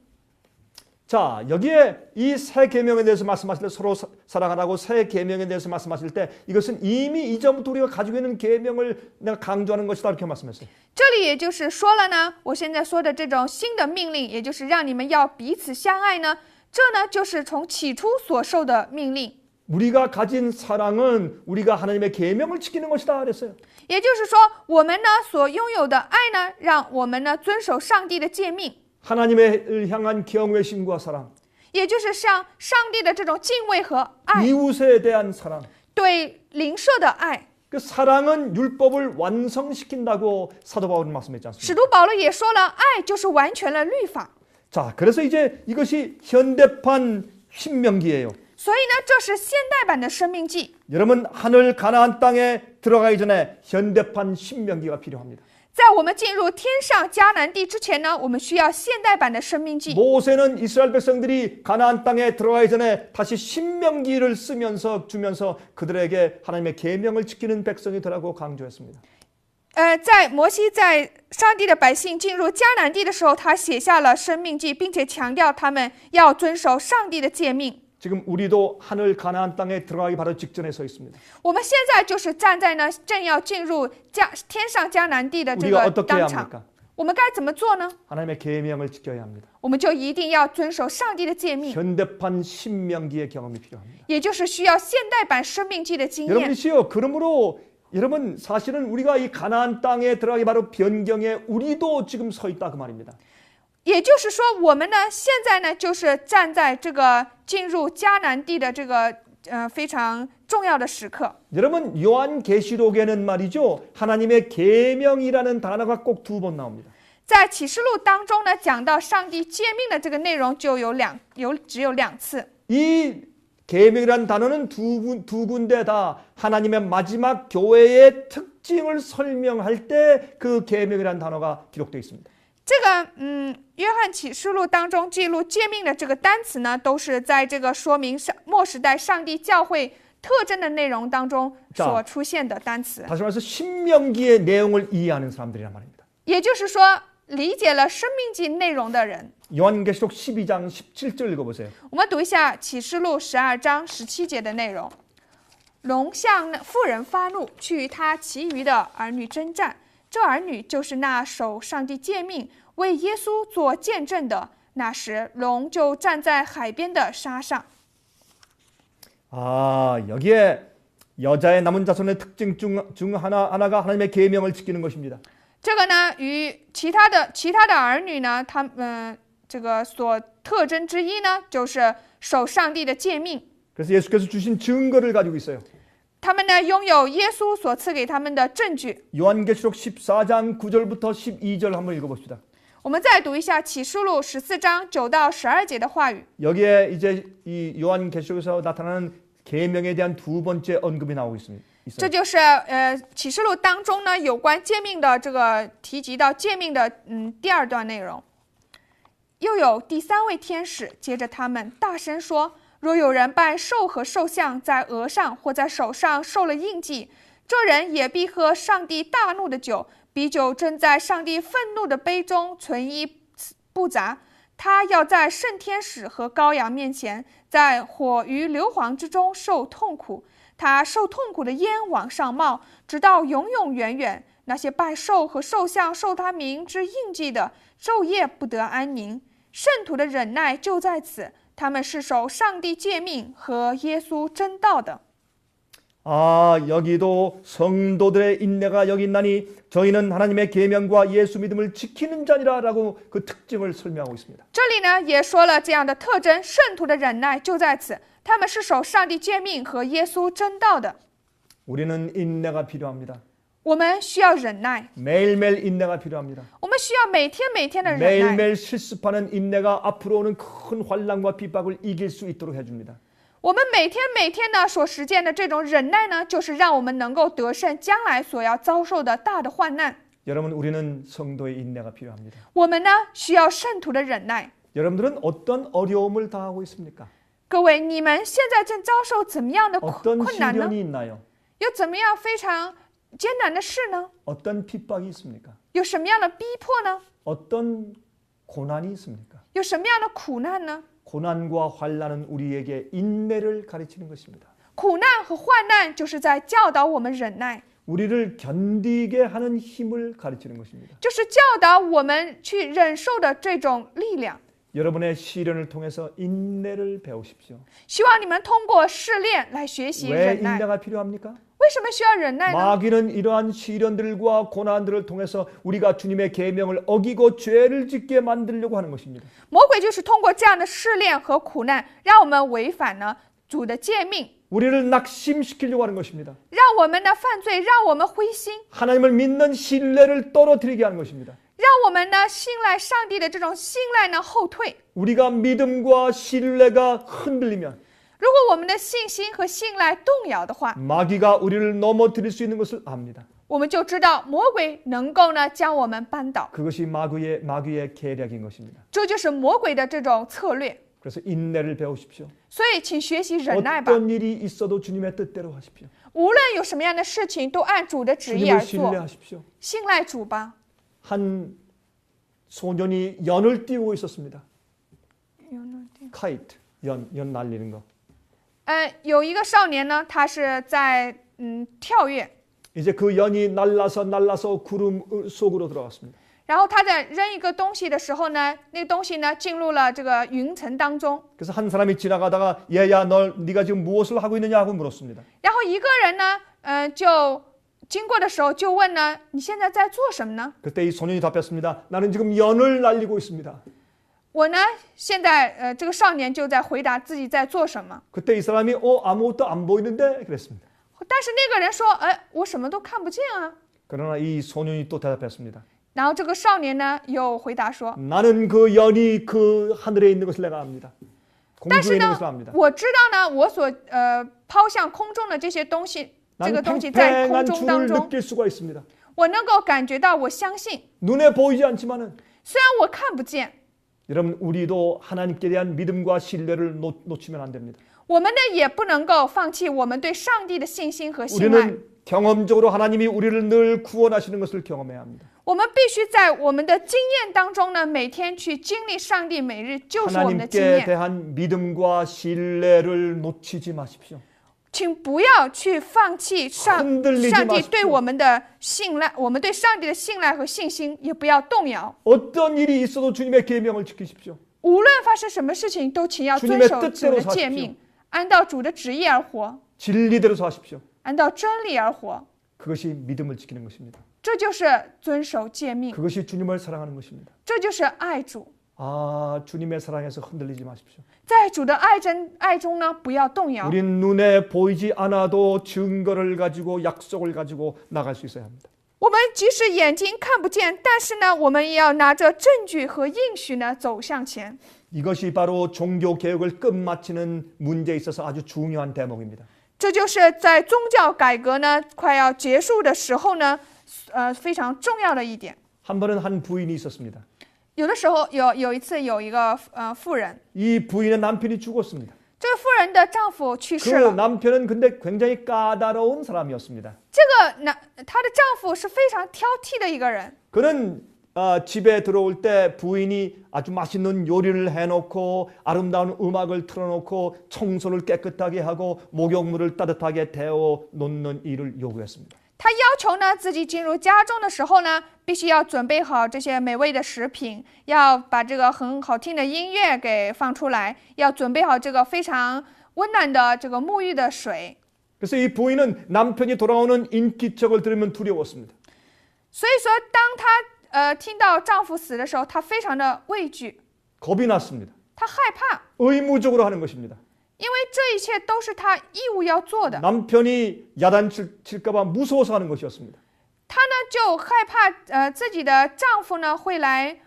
자, 여기에 이 새 계명에 대해서 말씀하실 때 서로 사랑하라고 새 계명에 대해서 말씀하실 때 이것은 이미 이전부터 우리가 가지고 있는 계명을 내가 강조하는 것이다 이렇게 말씀했어요. 这里也就是说了呢，我现在说的这种新的命令，也就是让你们要彼此相爱呢，这呢就是从起初所受的命令。 우리가 가진 사랑은 우리가 하나님의 계명을 지키는 것이다 그랬어요. 也就是说，我们呢所拥有的爱呢，让我们呢遵守上帝的诫命。 하나님을 향한 경외심과 사랑, 也就是像上帝的这种敬畏和爱， 이웃에 대한 사랑. 对邻舍的爱。 그 사랑은 율법을 완성시킨다고 사도 바울은 말씀했지 使 않습니까? 徒保罗也说了，爱就是完全了律法。 자, 그래서 이제 이것이 현대판 신명기예요. 所以呢，这是现代版的生命记。 여러분 하늘 가나안 땅에 들어가기 전에 현대판 신명기가 필요합니다. 在我们进入天上迦南地之前呢，我们需要现代版的生命记。 모세는 이스라엘 백성들이 가나안 땅에 들어가기 전에 다시 신명기를 주면서 그들에게 하나님의 계명을 지키는 백성이 되라고 강조했습니다. 在摩西在上帝的百姓进入迦南地的时候，他写下了生命记，并且强调他们要遵守上帝的诫命。 지금 우리도 하늘 가나안 땅에 들어가기 바로 직전에 서 있습니다. 我们现在就是站在呢，正要进入天上迦南地的这 우리가 个 어떻게 해야 当场。 합니까? 我们该怎么做呢？ 하나님의 계명을 지켜야 합니다. 我们就一定要遵守上帝的诫命， 현대판 신명기의 경험이 필요합니다. 也就是需要现代版生命记的经验。 여러분이시여, 그러므로 여러분 사실은 우리가 이 가나안 땅에 들어가기 바로 변경에 우리도 지금 서 있다 그 말입니다. 也就是说，我们呢，现在呢，就是站在这个进入迦南地的这个非常重要的时刻。 여러분 요한계시록에는 말이죠, 하나님의 계명이라는 단어가 꼭 2번 나옵니다. 在启示录当中呢，讲到上帝诫命的这个内容就只有2次。 이 계명이라는 단어는 두 군데 다 하나님의 마지막 교회의 특징을 설명할 때 그 계명이라는 단어가 기록되어 있습니다. 这个约翰启示录当中记录诫命的这个单词呢，都是在这个说明末时代上帝教会特征的内容当中所出现的单词。 다시 말해서 신명기의 내용을 이해하는 사람들이란 말입니다. 也就是说，理解了生命记内容的人。 요한계시록 12장 17절 읽어보세요. 我们读一下启示录12章17节的内容。龙向那妇人发怒，去与他其余的儿女征战。这儿女就是那守上帝诫命、为耶稣做见证的。那时，龙就站在海边的沙上。 여기에 여자의 남은 자손의 특징 중 하나가 하나님의 계명을 지키는 것입니다. 这个呢，与其他的儿女呢，他们这个所特征之一呢，就是守上帝的诫命。 그래서 예수께서 주신 증거를 가지고 있어요. 他们呢，拥有耶稣所赐给他们的证据。 요한계시록 14장 9절부터 12절 한번 읽어봅시다. 我们再读一下启示录14章9到12节的话语。 여기에 이제 이 요한계시록에서 나타나는 계명에 대한 두 번째 언급이 나오고 있습니다. 这就是启示录当中呢有关诫命的这个提及到诫命的第二段内容。又有第三位天使接着他们大声说：若有人拜兽和兽像，在额上或在手上受了印记，这人也必喝上帝大怒的酒，比酒正在上帝愤怒的杯中存一不杂。他要在圣天使和羔羊面前，在火与硫磺之中受痛苦。他受痛苦的烟往上冒，直到永永远远。那些拜兽和兽像受他名之印记的，昼夜不得安宁。圣徒的忍耐就在此，他们是守上帝诫命和耶稣真道的。 여기도 성도들의 인내가 여기 있나니 저희는 하나님의 계명과 예수 믿음을 지키는 자니라라고 그 특징을 설명하고 있습니다. 这里呢也说了这样的特征，圣徒的忍耐就在此，他们是守上帝诫命和耶稣真道的。 우리는 인내가 필요합니다. 我们需要忍耐， 매일매일 인내가 필요합니다. 我们需要每天的忍耐。 매일매일 실습하는 인내가 앞으로 오는 큰 환난과 핍박을 이길 수 있도록 해줍니다. 我们每天呢所实践的这种忍耐呢，就是让我们能够得胜将来所要遭受的大的患难。 여러분, 우리는 성도의 인내가 필요합니다. 我们呢需要圣徒的忍耐。 여러분들은 어떤 어려움을 당하고 있습니까? 各位，你们现在正遭受怎么样的 어떤 困难呢？ 시련이 있나요? 有怎么样非常艰难的事呢？ 어떤 핍박이 있습니까? 有什么样的逼迫呢？ 어떤 고난이 있습니까? 有什么样的苦难呢？ 고난과 환난은 우리에게 인내를 가르치는 것입니다. 苦难和患难就是在教导我们忍耐， 우리를 견디게 하는 힘을 가르치는 것입니다. 就是教导我们去忍受的这种力量。 여러분의 시련을 통해서 인내를 배우십시오. 希望你们通过试炼来学习 왜 忍耐。 인내가 필요합니까? 为什么需要忍耐呢？ 마귀는 이러한 시련들과 고난들을 통해서 우리가 주님의 계명을 어기고 죄를 짓게 만들려고 하는 것입니다. 魔鬼就是通过这样的试炼和苦难，让我们违反了主的诫命， 우리를 낙심시키려고 하는 것입니다. 让我们呢犯罪，让我们灰心， 하나님을 믿는 신뢰를 떨어뜨리게 하는 것입니다. 让我们呢信赖上帝的这种信赖呢后退。 우리가 믿음과 신뢰가 흔들리면 如果我们的信心和信赖动摇的话， 마귀가 우리를 넘어뜨릴 수 있는 것을 압니다. 我们就知道魔鬼能够呢将我们扳倒， 그것이 마귀의 계략인 것입니다. 这就是魔鬼的这种策略。 그래서 인내를 배우십시오. 所以，请学习忍耐吧。 어떤 일이 있어도 주님의 뜻대로 하십시오. 无论有什么样的事情，都按主的旨意 주님을 而做， 신뢰하십시오. 信赖主吧。 한 소년이 연을 띄우고 있었습니다. 카이트, 연 날리는 거. 有一个少年呢，他是在跳跃， 이제 그 연이 날라서 구름 속으로 들어갔습니다. 然后他在扔一个东西的时候呢，那个东西呢进入了这个云层当中。 그래서 한 사람이 지나가다가 얘야 네가 지금 무엇을 하고 있느냐 하고 물었습니다. 然后一个人呢，就经过的时候就问呢，你现在在做什么呢？ 그때 이 소년이 답했습니다. 나는 지금 연을 날리고 있습니다. 我呢，现在这个少年就在回答自己在做什么。 그때 이 사람이 아무것도 안 보이는데 그랬습니다. 但是那个人说，我什么都看不见啊。 그러나 이 소년이 또 대답했습니다. 然后这个少年呢又回答说， 나는 그 연이 그 하늘에 있는 것을 내가 압니다. 但是 공중에 있는 呢 것을 압니다. ，我知道呢，我所抛向空中的这些东西，这个 나는 东西在空 팽팽한 中当 줄을 中， 느낄 수가 있습니다. 我能够感觉到，我相信， 눈에 보이지 않지만은 虽然我看不见， 여러분 우리도 하나님께 대한 믿음과 신뢰를 놓치면 안 됩니다. 我们呢也不能够放弃我们对上帝的信心和信赖。 우리는 경험적으로 하나님이 우리를 늘 구원하시는 것을 경험해야 합니다. 我们必须在我们的经验当中呢，每天去经历上帝每日救赎我们的经 하나님께 验。 대한 믿음과 신뢰를 놓치지 마십시오. 请不要去放弃上 흔들리지 帝 마십시오. 对我们的信赖，我们对上帝的信赖和信心也不要动摇。 어떤 일이 있어도 주님의 계명을 지키십시오. 无论发生什么事情，都请要遵 주님의 守主 뜻대로 的诫命，按照主的旨意而活， 진리대로 사십시오. 按照真理而活。 그것이 믿음을 지키는 것입니다. 这就是遵守诫命， 그것이 주님을 사랑하는 것입니다. 这就是爱主。 아, 주님의 사랑에서 흔들리지 마십시오. 在主的爱中呢，不要动摇。 우린 눈에 보이지 않아도 증거를 가지고 약속을 가지고 나갈 수 있어야 합니다. 我们即使眼睛看不见，但是呢，我们也要拿着证据和应许呢走向前。 이것이 바로 종교 개혁을 끝마치는 문제에 있어서 아주 중요한 대목입니다. 这就是在宗教改革呢快要结束的时候呢，非常重要的一点。 한 번은 한 부인이 있었습니다. 有的时候有一次有一个妇人， 이 부인의 남편이 죽었습니다. 这个妇人的丈夫去世 그 了。 남편은 근데 굉장히 까다로운 사람이었습니다. 这个她的丈夫是非常挑剔的一个人。 그는 집에 들어올 때 부인이 아주 맛있는 요리를 해놓고 아름다운 음악을 틀어놓고 청소를 깨끗하게 하고 목욕물을 따뜻하게 데워 놓는 일을 요구했습니다. 他要求呢，自己进入家中的时候呢，必须要准备好这些美味的食品，要把这个很好听的音乐给放出来，要准备好这个非常温暖的这个沐浴的水。 그래서 이 부인은 남편이 돌아오는 인기척을 들으면 두려웠습니다. 所以说，当她听到丈夫死的时候，她非常的畏惧， 겁이 났습니다. 她害怕， 의무적으로 하는 것입니다. 因为这一切都是她义务要做的。 남편이 야단칠까 봐 무서워서 하는 것이었습니다. 她呢就害怕自己的丈夫呢会来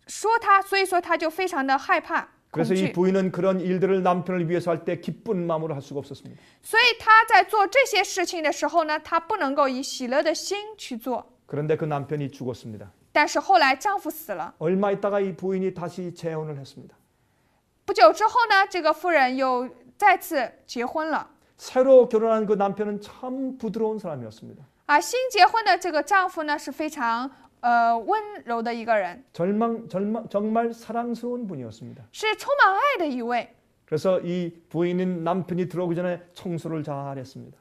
说她，所以说她就非常的害怕。 그래서 이 恐惧， 부인은 그런 일들을 남편을 위해서 할 때 기쁜 마음으로 할 수가 없었습니다. 所以她在做这些事情的时候呢，她不能够以喜乐的心去做。 그런데 그 남편이 죽었습니다. 但是后来丈夫死了， 얼마 있다가 이 부인이 다시 재혼을 했습니다. 不久之后呢，这个夫人又再次结婚了。 새로 결혼한 그 남편은 참 부드러운 사람이었습니다. 新结婚的这个丈夫呢是非常温柔的一个人， 정말 사랑스러운 분이었습니다. 是充满爱的一位。 그래서 이 부인은 남편이 들어오기 전에 청소를 잘 했습니다.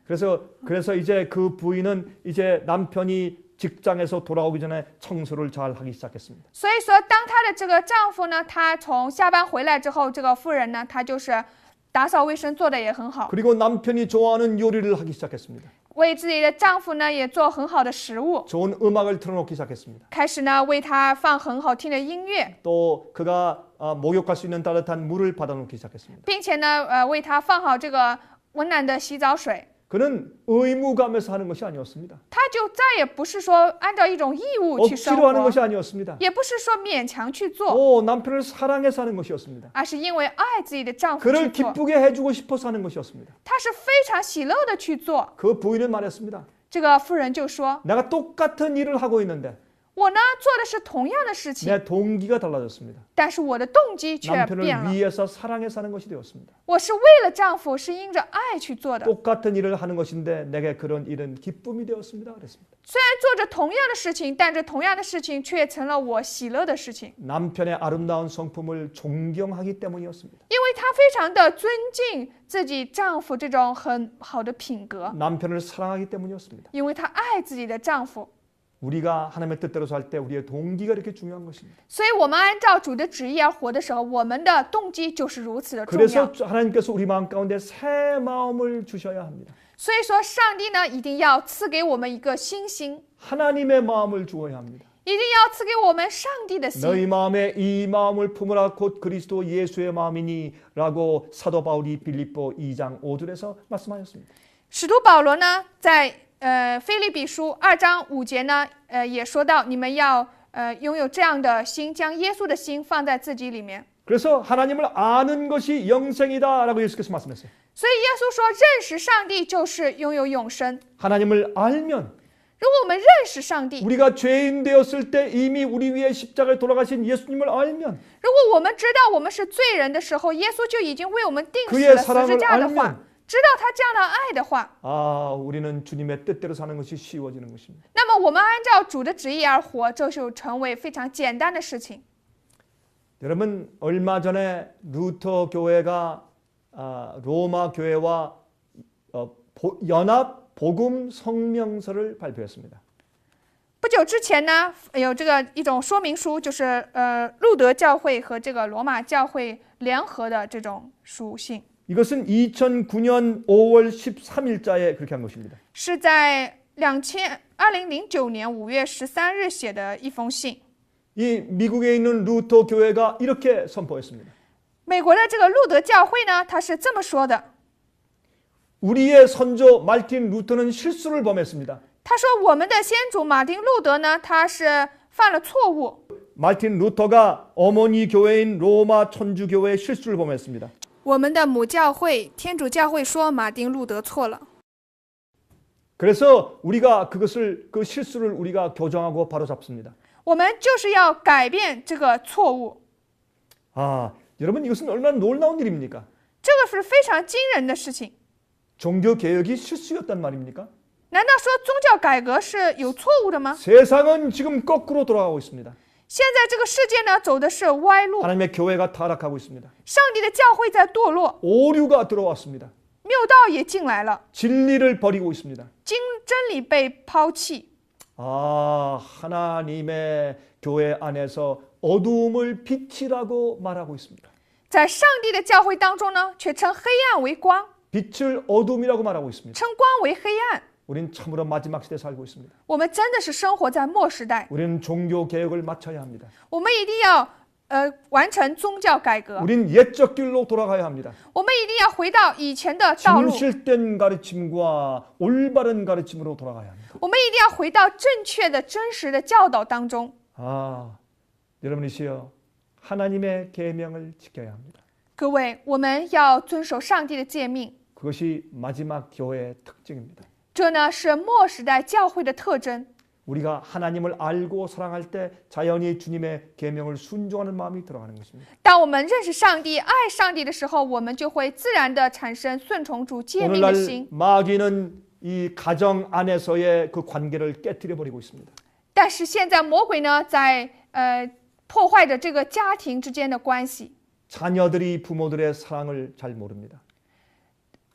그래서 이제 그 부인은 이제 남편이 직장에서 돌아오기 전에 청소를 잘 하기 시작했습니다. 所以说，当她的这个丈夫呢，他从下班回来之后，这个妇人呢，她就是打扫卫生做的也很好， 그리고 남편이 좋아하는 요리를 하기 시작했습니다. 为自己的丈夫呢也做很好的食物， 좋은 음악을 틀어놓기 시작했습니다. 开始呢为他放很好听的音乐， 또 그가 목욕할 수 있는 따뜻한 물을 받아놓기 시작했습니다. 并且呢为他放好这个温暖的洗澡水。 그는 의무감에서 하는 것이 아니었습니다. 他就再也不是说按照一种义务去生 억지로 하는 活， 것이 아니었습니다. 也不是说勉强去做， 남편을 사랑해서 하는 것이었습니다. 而是因为爱自己的丈夫去 그를 做。 기쁘게 해주고 싶어서 하는 것이었습니다. 他是非常喜乐的去做。 그 부인은 말했습니다. 这个妇人就说 내가 똑같은 일을 하고 있는데 我呢做的是同样的事情， 내 동기가 달라졌습니다. 但是我的动机却变 남편을 了。 위해서 사랑해서 하는 것이 되었습니다. 我是为了丈夫，是因着爱去做的。 똑같은 일을 하는 것인데 내게 그런 일은 기쁨이 되었습니다. 그랬습니다. 虽然做着同样的事情，但这同样的事情却成了我喜乐的事情， 남편의 아름다운 성품을 존경하기 때문이었습니다. 因为她非常的尊敬自己丈夫这种很好的品格， 남편을 사랑하기 때문이었습니다. 因为她爱自己的丈夫。 우리가 하나님의 뜻대로 살 때 우리의 동기가 이렇게 중요한 것입니다. 所以，我们按照主的旨意而活的时候，我们的动机就是如此的重 그래서 要。 하나님께서 우리 마음 가운데 새 마음을 주셔야 합니다. 所以说，上帝呢一定要赐给我们一个新心， 하나님의 마음을 주어야 합니다. 一定要赐给我们上帝的心。 너희 마음에 이 마음을 품으라 곧 그리스도 예수의 마음이니 라고 사도 바울이 빌립보 2장 5절에서 말씀하셨습니다. 使徒保罗呢，在腓立比书2章5节呢，也说到你们要拥有这样的心，将耶稣的心放在自己里面。 그래서 하나님을 아는 것이 영생이다라고 예수께서 말씀했어요. 所以耶稣说，认识上帝就是拥有永生。 하나님을 알면 如果我们认识上帝， 우리가 죄인 되었을 때 이미 우리 위에 십자가에 돌아가신 예수님을 알면 如果我们知道我们是罪人的时候，耶稣就已经为我们定死 그의 了十字 사랑을 架的话 알면 知道他这样的爱的话， 아, 우리는 주님의 뜻대로 사는 것이 쉬워지는 것입니다. 那么我们按照主的旨意而活，这就成为非常简单的事情。 여러분, 얼마 전에 루터 교회가 로마 교회와 연합 복음 성명서를 발표했습니다. 不久之前呢，有这个一种说明书，就是路德教会和这个罗马教会联合的这种书信， 이것은 2009년 5월 13일자에 그렇게 한 것입니다. 是在2009年5月13日写的一封信。 이 미국에 있는 루터 교회가 이렇게 선포했습니다. 美国的这个路德教会呢，他是这么说的， 우리의 선조 말틴 루터는 실수를 범했습니다. 他说我们的先主马丁路德呢，他是犯了错误。 말틴 루터가 어머니 교회인 로마 천주교회의 실수를 범했습니다. 我们的母教会天主教会说马丁路德错了， 그래서 우리가 그 실수를 우리가 교정하고 바로잡습니다. 我们就是要改变这个错误。 아, 여러분 이것은 얼마나 놀라운 일입니까? 这个是非常惊人的事情。 종교 개혁이 실수였단 말입니까? 难道说宗教改革是有错误的吗？ 세상은 지금 거꾸로 돌아가고 있습니다. 现在这个世界呢，走的是歪路， 하나님의 교회가 타락하고 있습니다. 上帝的教会在堕落， 오류가 들어왔습니다. 谬道也进来了， 진리를 버리고 있습니다. 真理被抛弃。 아, 하나님의 교회 안에서 어두움을 빛이라고 말하고 있습니다. 在上帝的教会当中呢，却称黑暗为光， 빛을 어둠이라고 말하고 있습니다. 称光为黑暗。 우린 참으로 마지막 시대에 살고 있습니다. 我们真的是生活在末时代， 우리는 종교 개혁을 마쳐야 합니다. 我们一定要完成宗教改革， 우린 옛적 길로 돌아가야 합니다. 我们一定要回到以前的道路， 진실된 가르침과 올바른 가르침으로 돌아가야 합니다. 我们一定要回到正确的、真实的教导当中。 아, 여러분이시여 하나님의 계명을 지켜야 합니다. 各位，我们要遵守上帝的诫命， 그것이 마지막 교회의 특징입니다. 这呢是末时代教会的特征。 우리가 하나님을 알고 사랑할 때 자연히 주님의 계명을 순종하는 마음이 들어가는 것입니다. 当我们认识上帝、爱上帝的时候，我们就会自然的产生顺从主诫命的 오늘날 心。 마귀는 이 가정 안에서의 그 관계를 깨뜨려 버리고 있습니다. 但是现在魔鬼呢，在破坏着这个家庭之间的关系。 자녀들이 부모들의 사랑을 잘 모릅니다.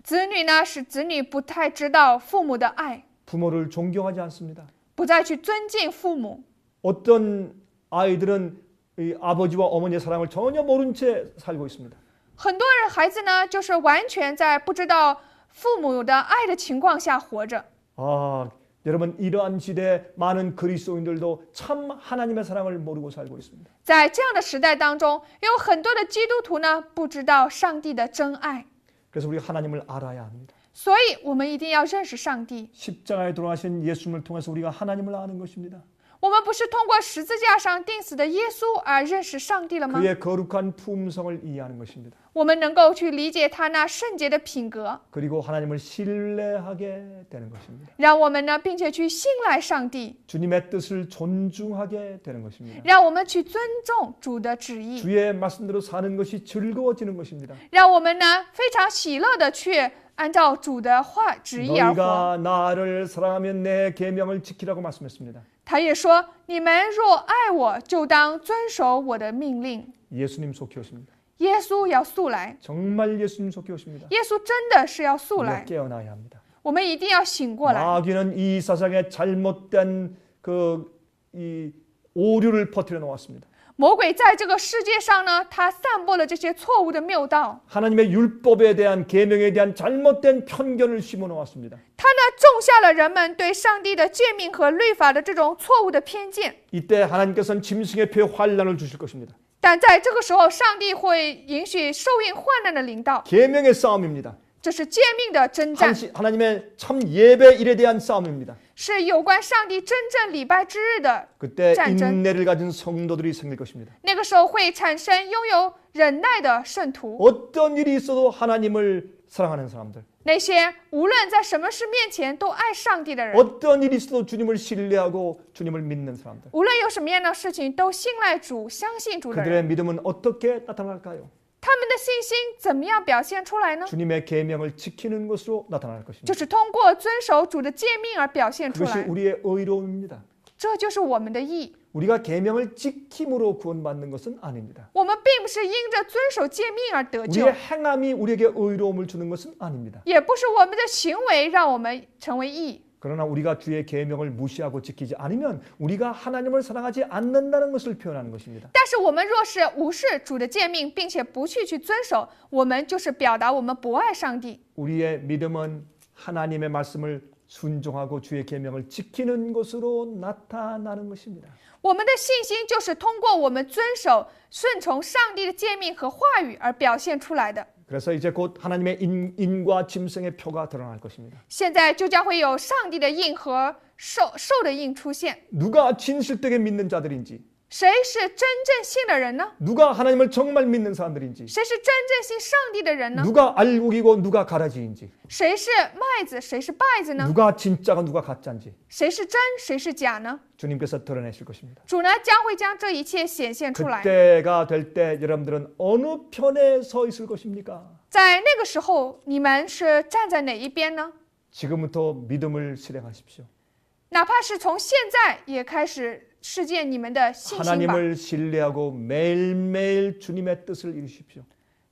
子女呢，使子女不太知道父母的爱， 부모를 존경하지 않습니다. 不再去尊敬父母。 어떤 아이들은 이 아버지와 어머니의 사랑을 전혀 모른 채 살고 있습니다. 很多人孩子呢，就是完全在不知道父母的爱的情况下活着。 아, 여러분 이러한 시대에 많은 그리스도인들도 참 하나님의 사랑을 모르고 살고 있습니다. 在这样的时代当中，有很多的基督徒呢，不知道上帝的真爱， 그래서 우리가 하나님을 알아야 합니다. 所以我们一定要认识上帝。 십자가에 돌아가신 예수님을 통해서 우리가 하나님을 아는 것입니다. 我们不是通过十字架上钉死的耶稣而认识上帝了吗？ 그의 거룩한 품성을 이해하는 것입니다. 我们能够去理解他那圣洁的品格， 그리고 하나님을 신뢰하게 되는 것입니다. 让我们呢，并且去信赖上帝， 주님의 뜻을 존중하게 되는 것입니다. 让我们去尊重主的旨意， 주의 말씀대로 사는 것이 즐거워지는 것입니다. 让我们呢非常喜乐的去按照主的话旨意而活。 너희가 나를 사랑하면 내 계명을 지키라고 말씀했습니다. 他也说：“你们若爱我，就当遵守我的命令。 예수님 속히 오십니다. 耶稣要速来， 정말 예수님 속히 오십니다. 耶稣真的是要速 우리가 来， 깨어나야 합니다. 我们一定要醒过来。 마귀는 이 사상에 잘못된 이 오류를 퍼뜨려 놓았습니다. 魔鬼在这个世界上呢，他散播了这些错误的谬道， 하나님의 율법에 대한 계명에 대한 잘못된 편견을 심어 놓았습니다. 他呢种下了人们对上帝的诫命和律法的这种错误的偏见。 이때 하나님께서는 짐승의 폐 환란을 주실 것입니다. 但在这个时候，上帝会允许受孕患难的临到， 계명의 싸움입니다. 这是诫命的征战， 하나님의 참 예배 일에 대한 싸움입니다. 是有关上帝真正礼拜之日的 그때 战争。 인내를 가진 성도들이 생길 것입니다. 那个时候会产生拥有忍耐的圣徒， 어떤 일이 있어도 하나님을 사랑하는 사람들, 那些无论在什么事面前都爱上帝的人， 어떤 일이 있어도 주님을 신뢰하고 주님을 믿는 사람들. 无论有什么样的事情都信赖主、相信主的人， 그들의 믿음은 어떻게 나타날까요? 他们的信心怎么样表现出来呢？ 주님의 계명을 지키는 것으로 나타날 就 것입니다. 是通过遵守主的诫命而表现出 그것이 来， 우리의 의로움입니다. 这就是我们的义。 우리가 계명을 지킴으로 구원받는 것은 아닙니다. 我们并不是因着遵守诫命而得救， 우리의 행함이 우리에게 의로움을 주는 것은 아닙니다. 也不是我们的行为让我们成为义。 그러나 우리가 주의 계명을 무시하고 지키지 않으면 우리가 하나님을 사랑하지 않는다는 것을 표현하는 것입니다. 但是我们若是无视主的诫命，并且不去遵守，我们就是表达我们不爱上帝。 우리의 믿음은 하나님의 말씀을 순종하고 주의 계명을 지키는 것으로 나타나는 것입니다. 我们的信心就是通过我们遵守、顺从上帝的诫命和话语而表现出来的。 그래서 이제 곧 하나님의 인과 짐승의 표가 드러날 것입니다. 现在就将会有上帝的印和兽的印出现。 누가 진실되게 믿는 자들인지, 谁是真正信的人呢？ 누가 하나님을 정말 믿는 사람들인지, 谁是真正信上帝的人呢？ 누가 알곡이고 누가 가라지인지, 谁是麦子，谁是稗子呢？ 누가 진짜가 누가 가짜인지 谁是真，谁是假呢？ 주님께서 드러내실 것입니다. 主呢将会将这一切显现出来。 그때가 될 때 여러분들은 어느 편에 서 있을 것입니까? 在那个时候，你们是站在哪一边呢？ 지금부터 믿음을 실행하십시오. 哪怕是从现在也开始实践你们的信心吧。 하나님을 신뢰하고 매일매일 주님의 뜻을 이루십시오.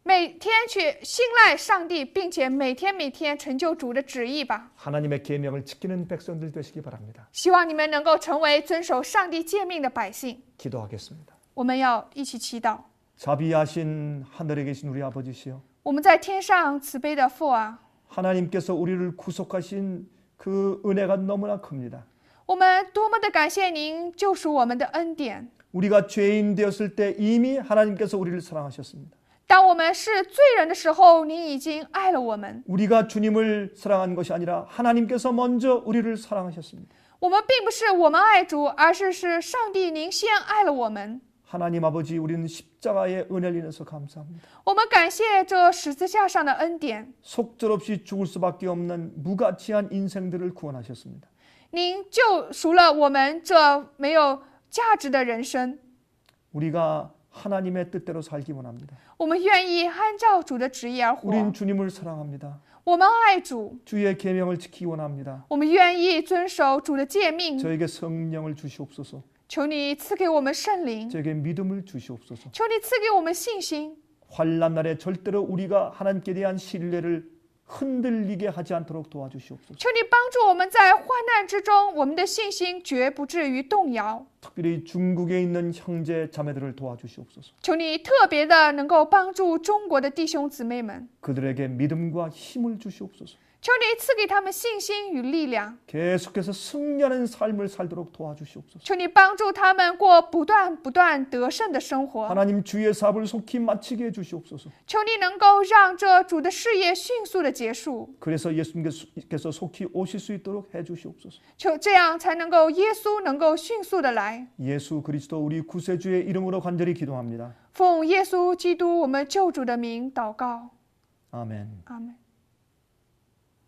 每天去信赖上帝，并且每天成就主的旨意吧。 하나님의 계명을 지키는 백성들 되시기 바랍니다. 希望你们能够成为遵守上帝诫命的百姓。 기도하겠습니다. 我们要一起祈祷。 자비하신 하늘에 계신 우리 아버지시여, 我们在天上慈悲的父啊， 하나님께서 우리를 구속하신 그 은혜가 너무나 큽니다. 我们多么的感谢您救赎我们的恩典。 우리가 죄인 되었을 때 이미 하나님께서 우리를 사랑하셨습니다. 当我们是罪人的时候，您已经爱了我们。 우리가 주님을 사랑한 것이 아니라 하나님께서 먼저 우리를 사랑하셨습니다. 我们并不是我们爱主，而是上帝您先爱了我们。 하나님 아버지, 우리는 십자가의 은혜를 인해서 감사합니다. 我们感谢这十字架上的恩典， 속절없이 죽을 수밖에 없는 무가치한 인생들을 구원하셨습니다. 您救赎了我们这没有价值的人生。 우리가 하나님의 뜻대로 살기 원합니다. 我们愿意按照主的旨意而活。 우린 주님을 사랑합니다. 我们爱主， 주의 계명을 지키기 원합니다. 我们愿意遵守主的诫命。 저에게 성령을 주시옵소서. 求你赐给我们圣灵， 저에게 믿음을 주시옵소서. 求你赐给我们信心。 환난 날에 절대로 우리가 하나님께 대한 신뢰를 흔들리게 하지 않도록 도와주시옵소서. 求你帮助我们在患难之中，我们的信心绝不至于动摇。 특별히 중국에 있는 형제 자매들을 도와주시옵소서. 求你特别的能够帮助中国的弟兄姊妹们， 그들에게 믿음과 힘을 주시옵소서. 求你赐给他们信心与力量， 계속해서 승리하는 삶을 살도록 도와주시옵소서. 求你帮助他们过不断得胜的生活。 하나님 주의 사업을 속히 마치게 해주시옵소서. 求你能够让这主的事业迅速的结束， 그래서 예수님께서 속히 오실 수 있도록 해주시옵소서. 求这样才能够耶稣能够迅速的来。 예수 그리스도 우리 구세주의 이름으로 간절히 기도합니다. 奉耶稣基督我们救主的名祷告， 아멘. 阿门。